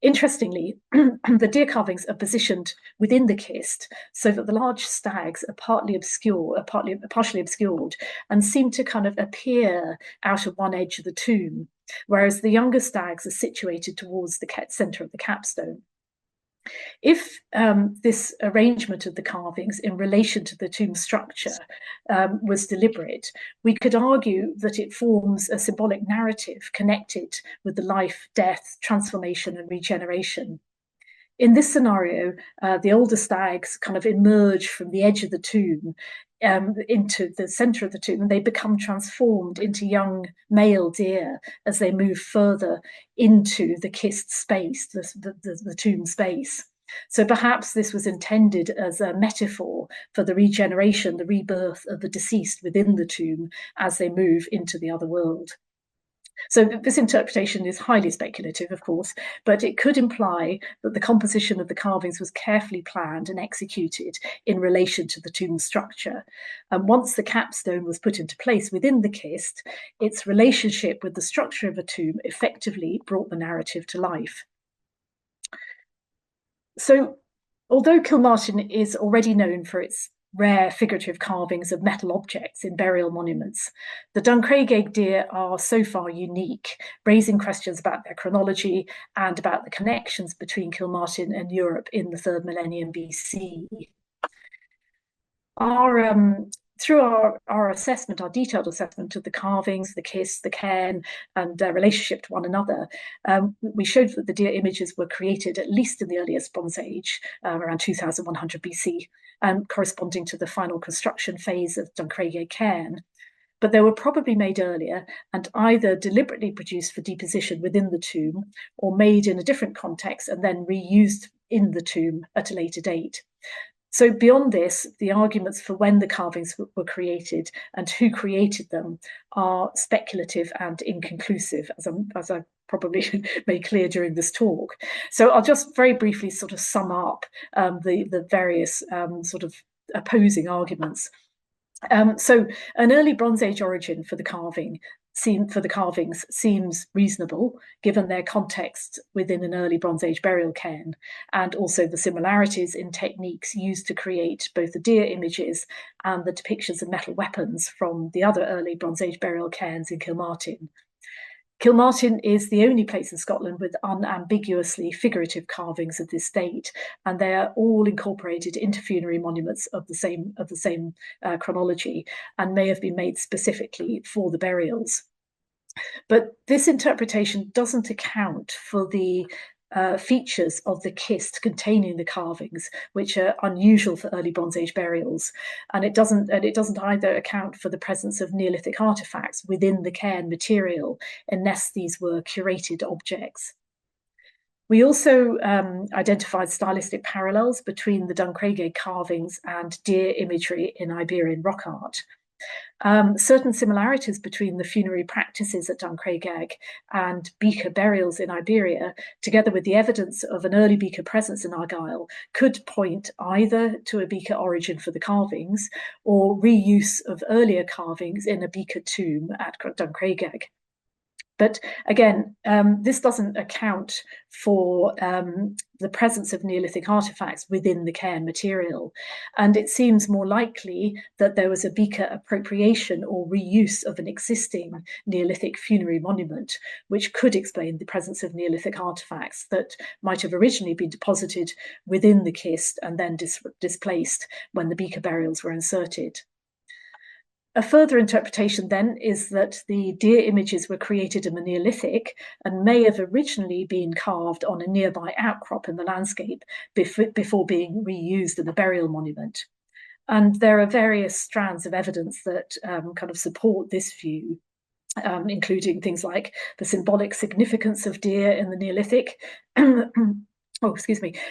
Interestingly, the deer carvings are positioned within the kist so that the large stags are partially obscured and seem to kind of appear out of one edge of the tomb, whereas the younger stags are situated towards the centre of the capstone. If this arrangement of the carvings in relation to the tomb structure was deliberate, we could argue that it forms a symbolic narrative connected with the life, death, transformation, and regeneration. In this scenario, the older stags kind of emerge from the edge of the tomb into the centre of the tomb, and they become transformed into young male deer as they move further into the kist space, the tomb space. So perhaps this was intended as a metaphor for the regeneration, the rebirth of the deceased within the tomb as they move into the other world. So this interpretation is highly speculative, of course, but it could imply that the composition of the carvings was carefully planned and executed in relation to the tomb structure. And once the capstone was put into place within the kist, its relationship with the structure of a tomb effectively brought the narrative to life. So although Kilmartin is already known for its rare figurative carvings of metal objects in burial monuments, the Dunchraigaig deer are so far unique, raising questions about their chronology and about the connections between Kilmartin and Europe in the 3rd millennium BC. Through our assessment, our detailed assessment of the carvings, the kist, the cairn, and their relationship to one another, we showed that the deer images were created at least in the earliest Bronze Age, around 2100 BC, corresponding to the final construction phase of Dunchraigaig cairn. But they were probably made earlier and either deliberately produced for deposition within the tomb or made in a different context and then reused in the tomb at a later date. So beyond this, the arguments for when the carvings were created and who created them are speculative and inconclusive, as I probably made clear during this talk. So I'll just very briefly sort of sum up the various sort of opposing arguments. So an early Bronze Age origin for the carving for the carvings seems reasonable given their context within an early Bronze Age burial cairn, and also the similarities in techniques used to create both the deer images and the depictions of metal weapons from the other early Bronze Age burial cairns in Kilmartin. Kilmartin is the only place in Scotland with unambiguously figurative carvings of this date, and they are all incorporated into funerary monuments of the same chronology, and may have been made specifically for the burials. But this interpretation doesn't account for the features of the kist containing the carvings, which are unusual for early Bronze Age burials, and it doesn't either account for the presence of Neolithic artifacts within the cairn material, unless these were curated objects. We also identified stylistic parallels between the Dunchraigaig carvings and deer imagery in Iberian rock art. Certain similarities between the funerary practices at Dunchraigaig and beaker burials in Iberia, together with the evidence of an early beaker presence in Argyll, could point either to a beaker origin for the carvings or reuse of earlier carvings in a beaker tomb at Dunchraigaig. But again, this doesn't account for the presence of Neolithic artifacts within the cairn material. And it seems more likely that there was a beaker appropriation or reuse of an existing Neolithic funerary monument, which could explain the presence of Neolithic artifacts that might have originally been deposited within the kist and then displaced when the beaker burials were inserted. A further interpretation then is that the deer images were created in the Neolithic and may have originally been carved on a nearby outcrop in the landscape before being reused in the burial monument. And there are various strands of evidence that kind of support this view, including things like the symbolic significance of deer in the Neolithic,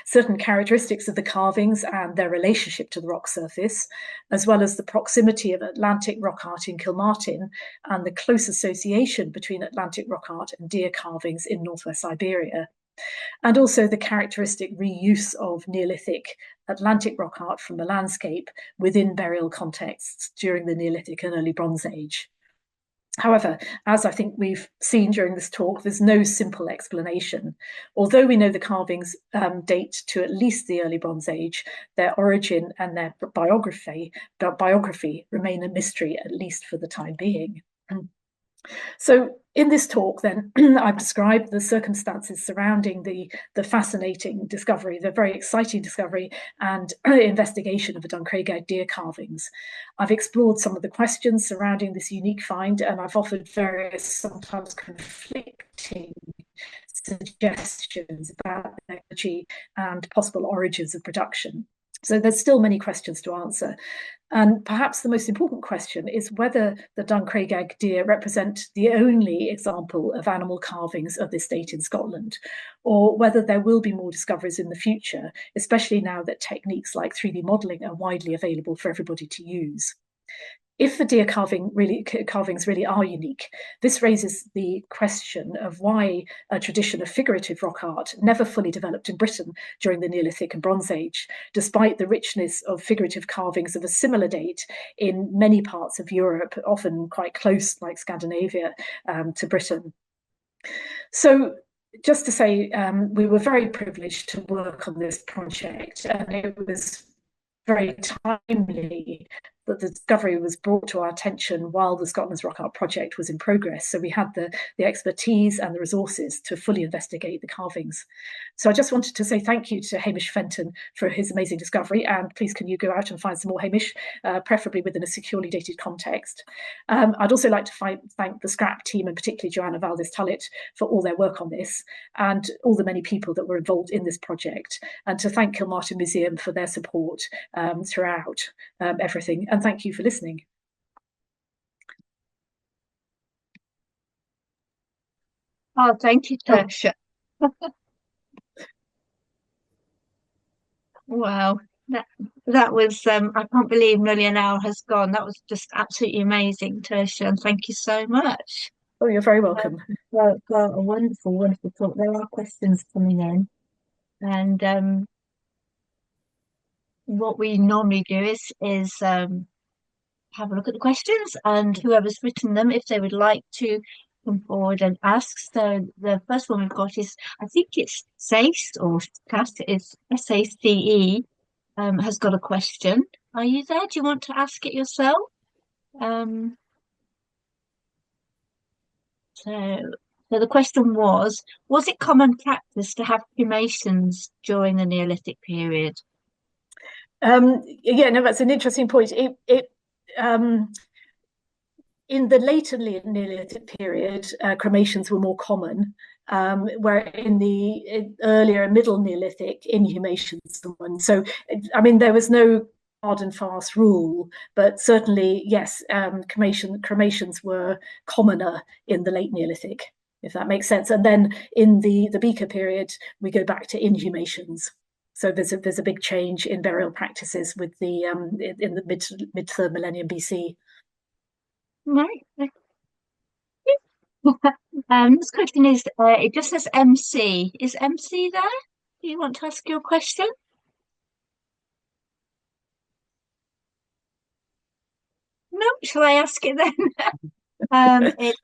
certain characteristics of the carvings and their relationship to the rock surface, as well as the proximity of Atlantic rock art in Kilmartin and the close association between Atlantic rock art and deer carvings in northwest Siberia, and also the characteristic reuse of Neolithic Atlantic rock art from the landscape within burial contexts during the Neolithic and early Bronze Age. However, as I think we've seen during this talk, there's no simple explanation. Although we know the carvings date to at least the early Bronze Age, their origin and their biography remain a mystery, at least for the time being. So in this talk, then, I've described the circumstances surrounding the fascinating discovery, the very exciting discovery and investigation of the Dunchraigaig deer carvings. I've explored some of the questions surrounding this unique find, and I've offered various, sometimes conflicting suggestions about their technology and possible origins of production. So there's still many questions to answer. And perhaps the most important question is whether the Dunchraigaig deer represent the only example of animal carvings of this date in Scotland, or whether there will be more discoveries in the future, especially now that techniques like 3D modelling are widely available for everybody to use. If the deer carvings really are unique, this raises the question of why a tradition of figurative rock art never fully developed in Britain during the Neolithic and Bronze Age, despite the richness of figurative carvings of a similar date in many parts of Europe, often quite close, like Scandinavia, to Britain. So just to say, we were very privileged to work on this project, and it was very timely that the discovery was brought to our attention while the Scotland's Rock Art project was in progress. So we had the expertise and the resources to fully investigate the carvings. So I just wanted to say thank you to Hamish Fenton for his amazing discovery. And please, can you go out and find some more, Hamish, preferably within a securely dated context. I'd also like to thank the Scrap team, and particularly Joanna Valdez-Tullett, for all their work on this, and all the many people that were involved in this project, and to thank Kilmartin Museum for their support throughout everything. And thank you for listening. Oh, thank you, Tertia. Wow, that was I can't believe nearly an hour has gone. That was just absolutely amazing, Tertia, and thank you so much. Oh, you're very welcome. For a wonderful, wonderful talk. There are questions coming in, and what we normally do is have a look at the questions, and whoever's written them, if they would like to come forward and ask. So the first one we've got is, I think it's Sace or Cast, it's SACE, has got a question. Are you there? Do you want to ask it yourself? Um, so, so the question was it common practice to have cremations during the Neolithic period? Yeah, no, that's an interesting point. In the later Neolithic period, cremations were more common, where in the earlier Middle Neolithic, inhumations were common. So, I mean, there was no hard and fast rule, but certainly, yes, cremations were commoner in the late Neolithic, if that makes sense. And then in the Beaker period, we go back to inhumations. So there's a big change in burial practices with the in the mid third millennium BC. Right. This question is, it just says MC. Is MC there? Do you want to ask your question? No, shall I ask it then? It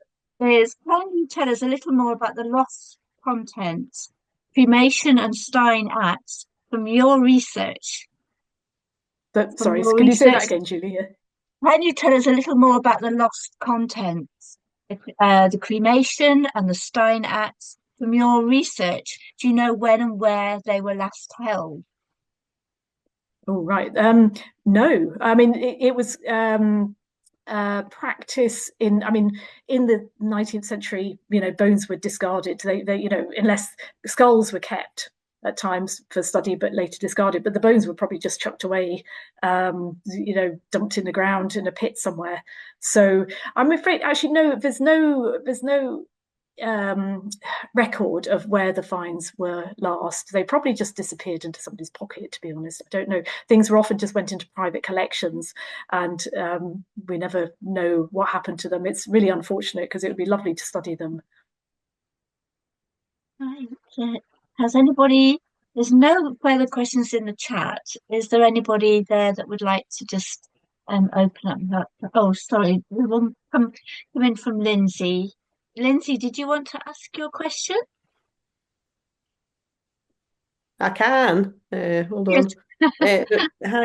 is, can you tell us a little more about the lost contents, cremation and Stein acts from your research? Sorry, can you say that again, Julia? Can you tell us a little more about the lost contents, the cremation and the Stein acts from your research? Do you know when and where they were last held? Oh, right. No, I mean, it was practice in, I mean, in the 19th century, bones were discarded. They unless skulls were kept at times for study, but later discarded. But the bones were probably just chucked away, dumped in the ground in a pit somewhere. So I'm afraid, actually, no, there's no record of where the finds were last. They probably just disappeared into somebody's pocket, to be honest. I don't know. Things were often just went into private collections, and we never know what happened to them. It's really unfortunate because it would be lovely to study them. Right. Has anybody, there's no further questions in the chat. Is there anybody there that would like to just open up? Oh, sorry, we will come in from Lindsay. Lindsay, did you want to ask your question? I can. Hold on. Hi,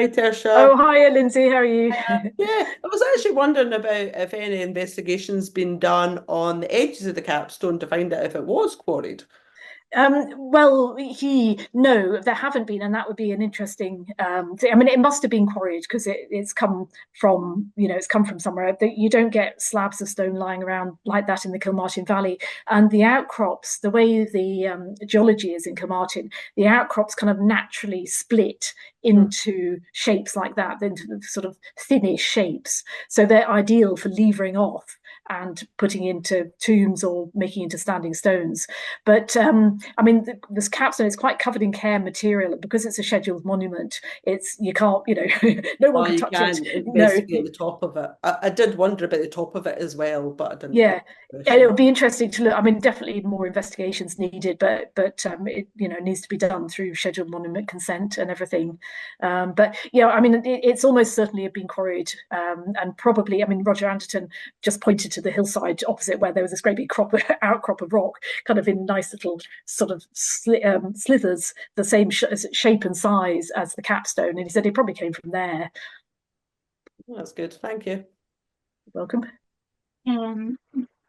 Tertia. Oh, hi, Lindsay. How are you? Yeah, I was actually wondering about if any investigation's been done on the edges of the capstone to find out if it was quarried. Well, no, there haven't been, and that would be an interesting thing. I mean, it must have been quarried because it's come from, it's come from somewhere. You don't get slabs of stone lying around like that in the Kilmartin Valley, and the outcrops, the way the geology is in Kilmartin, the outcrops kind of naturally split into shapes like that, into sort of thinnish shapes. So they're ideal for levering off and putting into tombs or making into standing stones. But I mean, this capstone is quite covered in cairn material, and because it's a scheduled monument, you can't, no one can touch it. Investigate the top of it. I did wonder about the top of it as well, but I didn't. Yeah, it would be interesting to look. I mean, definitely more investigations needed, but it needs to be done through scheduled monument consent and everything. But yeah, I mean, it's almost certainly been quarried, and probably, I mean, Roger Anderton just pointed to the hillside opposite where there was this great big outcrop of rock, kind of in nice little sort of slithers, the same shape and size as the capstone, and he said it probably came from there. That's good. Thank you. You're welcome.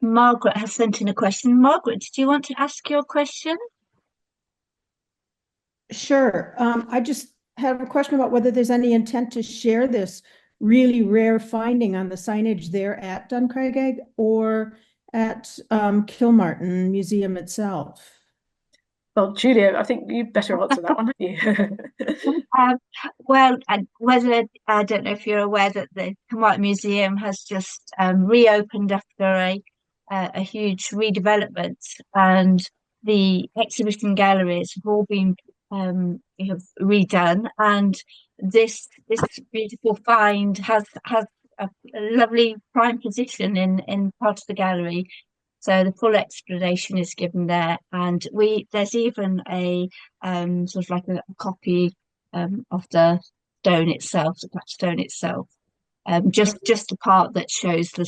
Margaret has sent in a question. Margaret, did you want to ask your question? Sure. I just have a question about whether there's any intent to share this really rare finding on the signage there at Dunchraigaig or at Kilmartin Museum itself. Well, Julia, I think you better answer that one, don't you? Well, whether I don't know if you're aware that the Kilmartin Museum has just reopened after a huge redevelopment, and the exhibition galleries have all been redone, and this beautiful find has a lovely prime position in part of the gallery. So the full explanation is given there, and there's even a sort of like a copy of the stone itself, the black stone itself. just the part that shows the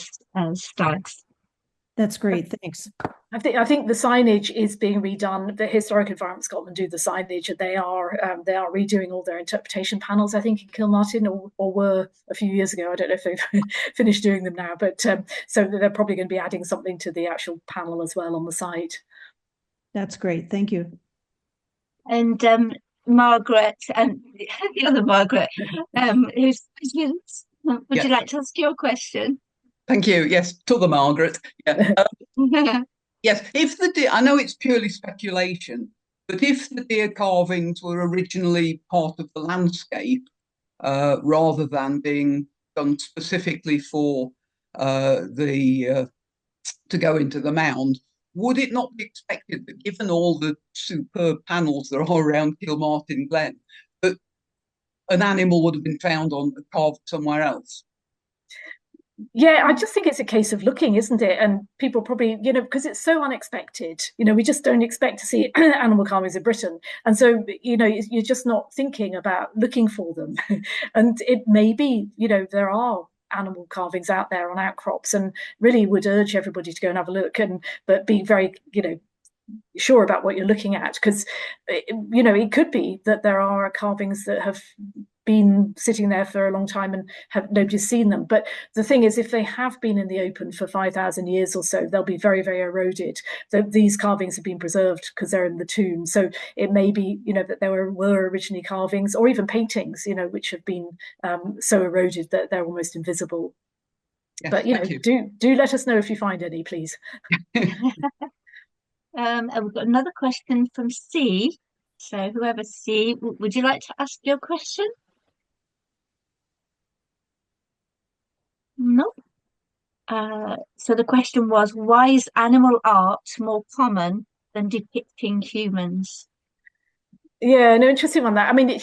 stags. That's great, thanks. I think the signage is being redone. The Historic Environment Scotland do the signage, and they are redoing all their interpretation panels, I think, in Kilmartin, or were a few years ago. I don't know if they've finished doing them now, but so they're probably going to be adding something to the actual panel as well on the site. That's great, thank you. And Margaret and the other Margaret, who's would you like to ask your question? Thank you. Yes, to the Margaret. Yeah. Yes, if the deer, I know it's purely speculation, but if the deer carvings were originally part of the landscape, rather than being done specifically for to go into the mound, would it not be expected that, given all the superb panels there are around Kilmartin Glen, that an animal would have been found on carved somewhere else? Yeah, I just think it's a case of looking, isn't it? And people probably, because it's so unexpected, we just don't expect to see animal carvings in Britain. And so, you're just not thinking about looking for them. And it may be, there are animal carvings out there on outcrops, and really would urge everybody to go and have a look, but be very, sure about what you're looking at, because, it could be that there are carvings that have been sitting there for a long time and nobody's seen them. But the thing is, if they have been in the open for 5,000 years or so, they'll be very, very eroded. So these carvings have been preserved because they're in the tomb. So it may be, that there were originally carvings or even paintings, which have been so eroded that they're almost invisible. Yes, but do let us know if you find any, please. And we've got another question from C. So whoever C, would you like to ask your question? No. So the question was, why is animal art more common than depicting humans? Yeah, no, interesting on that. I mean,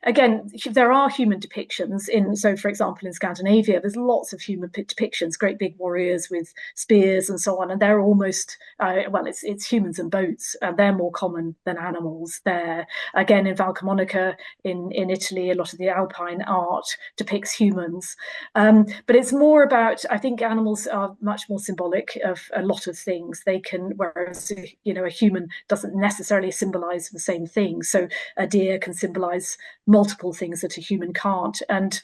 again, there are human depictions so for example, in Scandinavia, there's lots of human depictions, great big warriors with spears and so on, and they're almost, it's humans and boats, and they're more common than animals there. Again, in Val Camonica in Italy, a lot of the Alpine art depicts humans. But it's more about, I think animals are much more symbolic of a lot of things. They can, whereas, a human doesn't necessarily symbolize the same thing. So a deer can symbolize multiple things that a human can't, and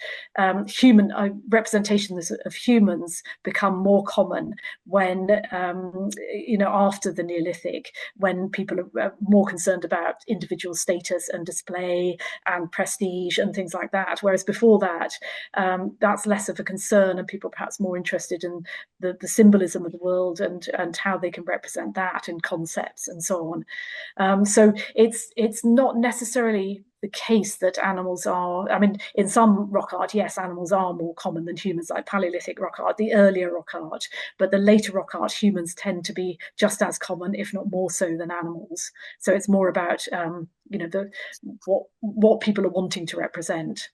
human representations of humans become more common when after the Neolithic, when people are more concerned about individual status and display and prestige and things like that, whereas before that, that's less of a concern, and people are perhaps more interested in the symbolism of the world and how they can represent that in concepts and so on. So it's not necessarily the case that animals are, I mean, in some rock art, yes, animals are more common than humans, like Paleolithic rock art, the earlier rock art, but the later rock art, humans tend to be just as common, if not more so, than animals. So it's more about, what people are wanting to represent.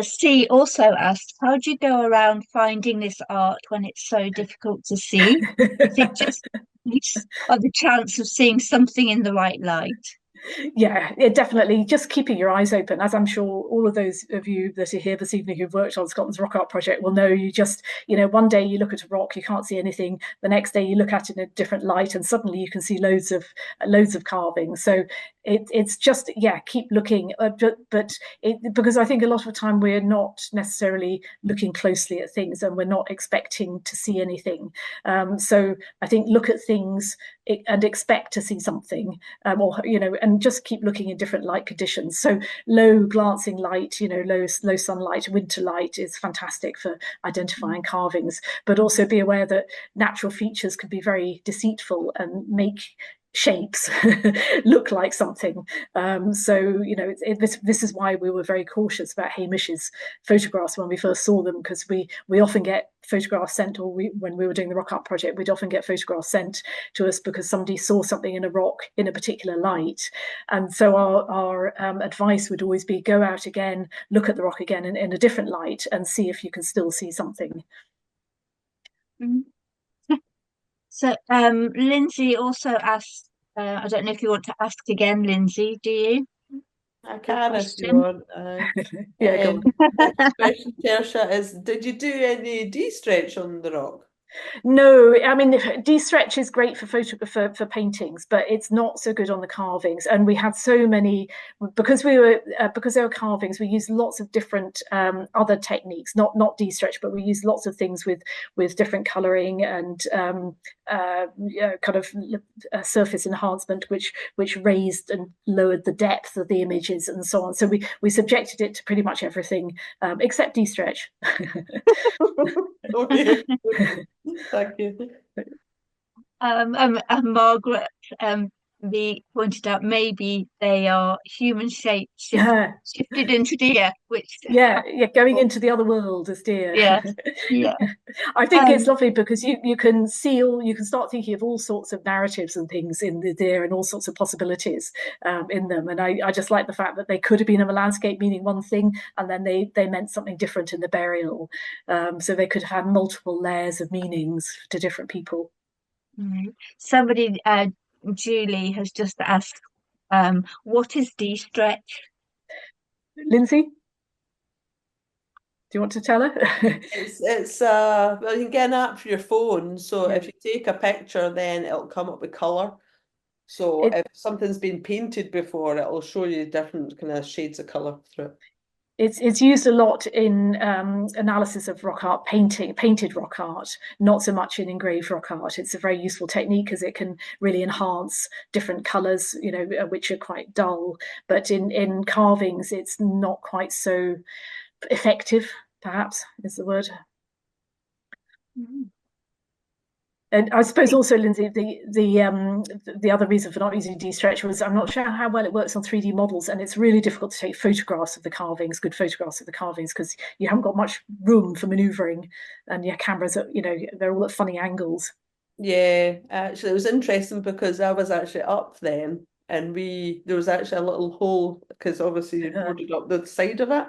C also asked, how do you go around finding this art when it's so difficult to see? Is it just the chance of seeing something in the right light? Yeah, definitely. Just keeping your eyes open, as I'm sure all of those of you that are here this evening who've worked on Scotland's Rock Art Project will know. You just, one day you look at a rock, you can't see anything. The next day you look at it in a different light, and suddenly you can see loads of carvings. So it's just, keep looking. Because I think a lot of the time we're not necessarily looking closely at things, and we're not expecting to see anything. So I think look at things and expect to see something, and just keep looking in different light conditions. So low glancing light, low sunlight, winter light is fantastic for identifying carvings, but also be aware that natural features can be very deceitful and make shapes look like something. So this is why we were very cautious about Hamish's photographs when we first saw them, because we often get photographs sent, or when we were doing the Rock Art Project, we'd often get photographs sent to us because somebody saw something in a rock in a particular light. And so our advice would always be, go out again, look at the rock again in a different light, and see if you can still see something. Mm-hmm. So Lindsay also asked, I don't know if you want to ask again, Lindsay, do you? I can if you question. want. Yeah, go on. Next question, Tertia, is did you do any de-stretch on the rock? No, I mean, de-stretch is great for for paintings, but it's not so good on the carvings. And we had so many because because they were carvings. We used lots of different other techniques, not de-stretch, but we used lots of things with different colouring and kind of surface enhancement, which raised and lowered the depth of the images and so on. So we subjected it to pretty much everything except de-stretch. Okay. Thank you. And Margaret pointed out maybe they are human shapes shifted into deer, which going into the other world as deer. Yeah. I think it's lovely because you can start thinking of all sorts of narratives and things in the deer and all sorts of possibilities in them. And I just like the fact that they could have been of a landscape meaning one thing, and then they meant something different in the burial. So they could have had multiple layers of meanings to different people. Somebody, Julie, has just asked, what is de-stretch? Lindsay, do you want to tell her? It's well, you can get an app for your phone. So if you take a picture, then it'll come up with colour. So if something's been painted before, it'll show you different kind of shades of colour through it. It's used a lot in analysis of rock art, painted rock art, not so much in engraved rock art. It's a very useful technique because it can really enhance different colours, which are quite dull. But in carvings, it's not quite so effective, perhaps is the word. And I suppose also, Lindsay, the other reason for not using de-stretch was I'm not sure how well it works on 3D models, and it's really difficult to take photographs of the carvings, good photographs of the carvings, because you haven't got much room for manoeuvring, and your cameras are, they're all at funny angles. Yeah, actually, it was interesting because I was actually up then, and there was actually a little hole because obviously you boarded up the side of it,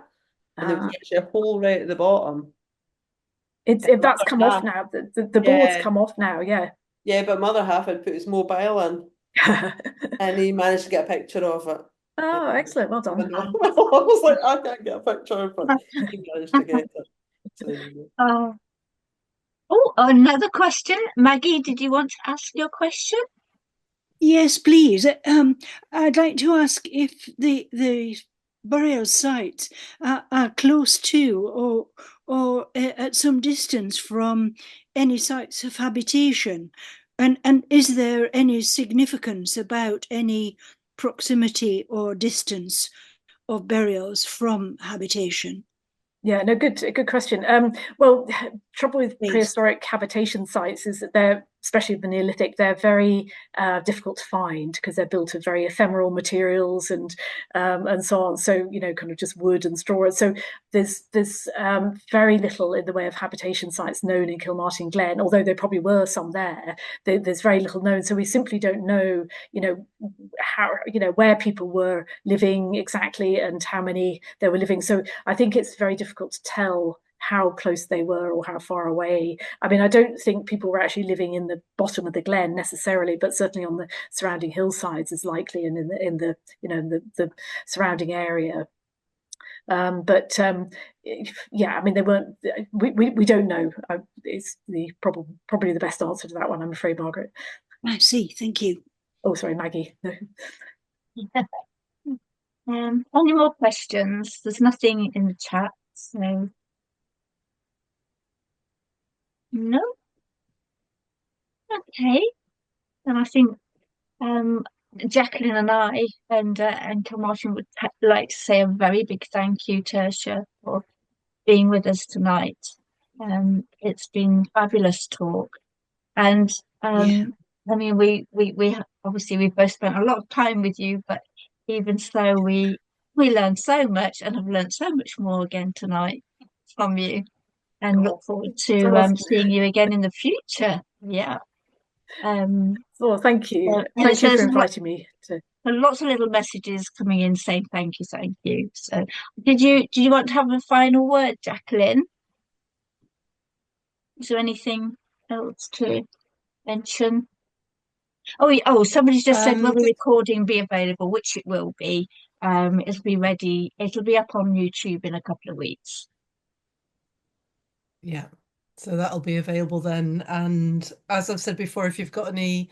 and there was actually a hole right at the bottom. If that's come off now, the board's come off now, yeah. Yeah, but my other half had put his mobile in, and he managed to get a picture of it. Oh, excellent! Well done. I was like, I can't get a picture, but he managed to get it. So, another question. Maggie, did you want to ask your question? Yes, please. I'd like to ask if the burial sites are close to or at some distance from any sites of habitation, and is there any significance about any proximity or distance of burials from habitation? Yeah, no, good question. Well, trouble with prehistoric habitation sites is that they're, especially the Neolithic, they're very difficult to find because they're built of very ephemeral materials and so on. So kind of just wood and straw. So there's very little in the way of habitation sites known in Kilmartin Glen, although there probably were some there. There's very little known, so we simply don't know, how where people were living exactly and how many they were living. So I think it's very difficult to tell how close they were or how far away. I mean, I don't think people were actually living in the bottom of the glen necessarily, but certainly on the surrounding hillsides is likely, and in the surrounding area. Yeah, I mean, they weren't. We don't know. It's probably the best answer to that one, I'm afraid, Margaret. I see. Thank you. Oh, sorry, Maggie. Any more questions? There's nothing in the chat, so no. Okay, and I think Jacqueline and I and Kilmartin would like to say a very big thank you, Tertia, for being with us tonight. It's been fabulous talk, and I mean, we obviously we've both spent a lot of time with you, but even so, we learned so much and have learned so much more again tonight from you, and look forward to seeing you again in the future. Yeah. Well, thank you. Thank you for inviting me to. Lots of little messages coming in saying thank you. So, did you want to have a final word, Jacqueline? Is there anything else to mention? Somebody just said, will the recording be available? Which it will be. It'll be ready. It'll be up on YouTube in a couple of weeks. Yeah, so that'll be available then. And as I've said before, if you've got any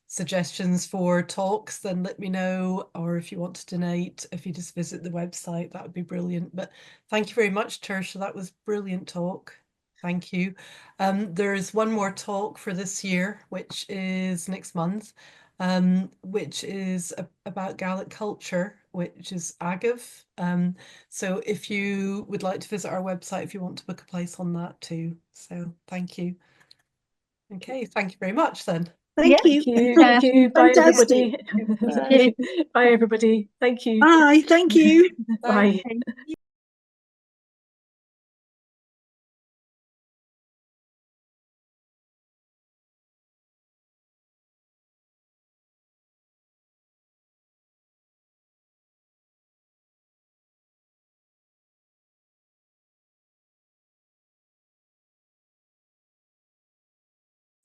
suggestions for talks, then let me know. Or if you want to donate, if you just visit the website, that would be brilliant. But thank you very much, Tertia. That was brilliant talk. Thank you. There's one more talk for this year, which is next month, which is about Gaelic culture, which is Agav. So if you would like to visit our website, if you want to book a place on that too. So thank you. Okay, thank you very much then. Thank you. Thank you. Bye, Fantastic. everybody. Bye, everybody. Thank you. Bye. Thank you. Bye. Thank you.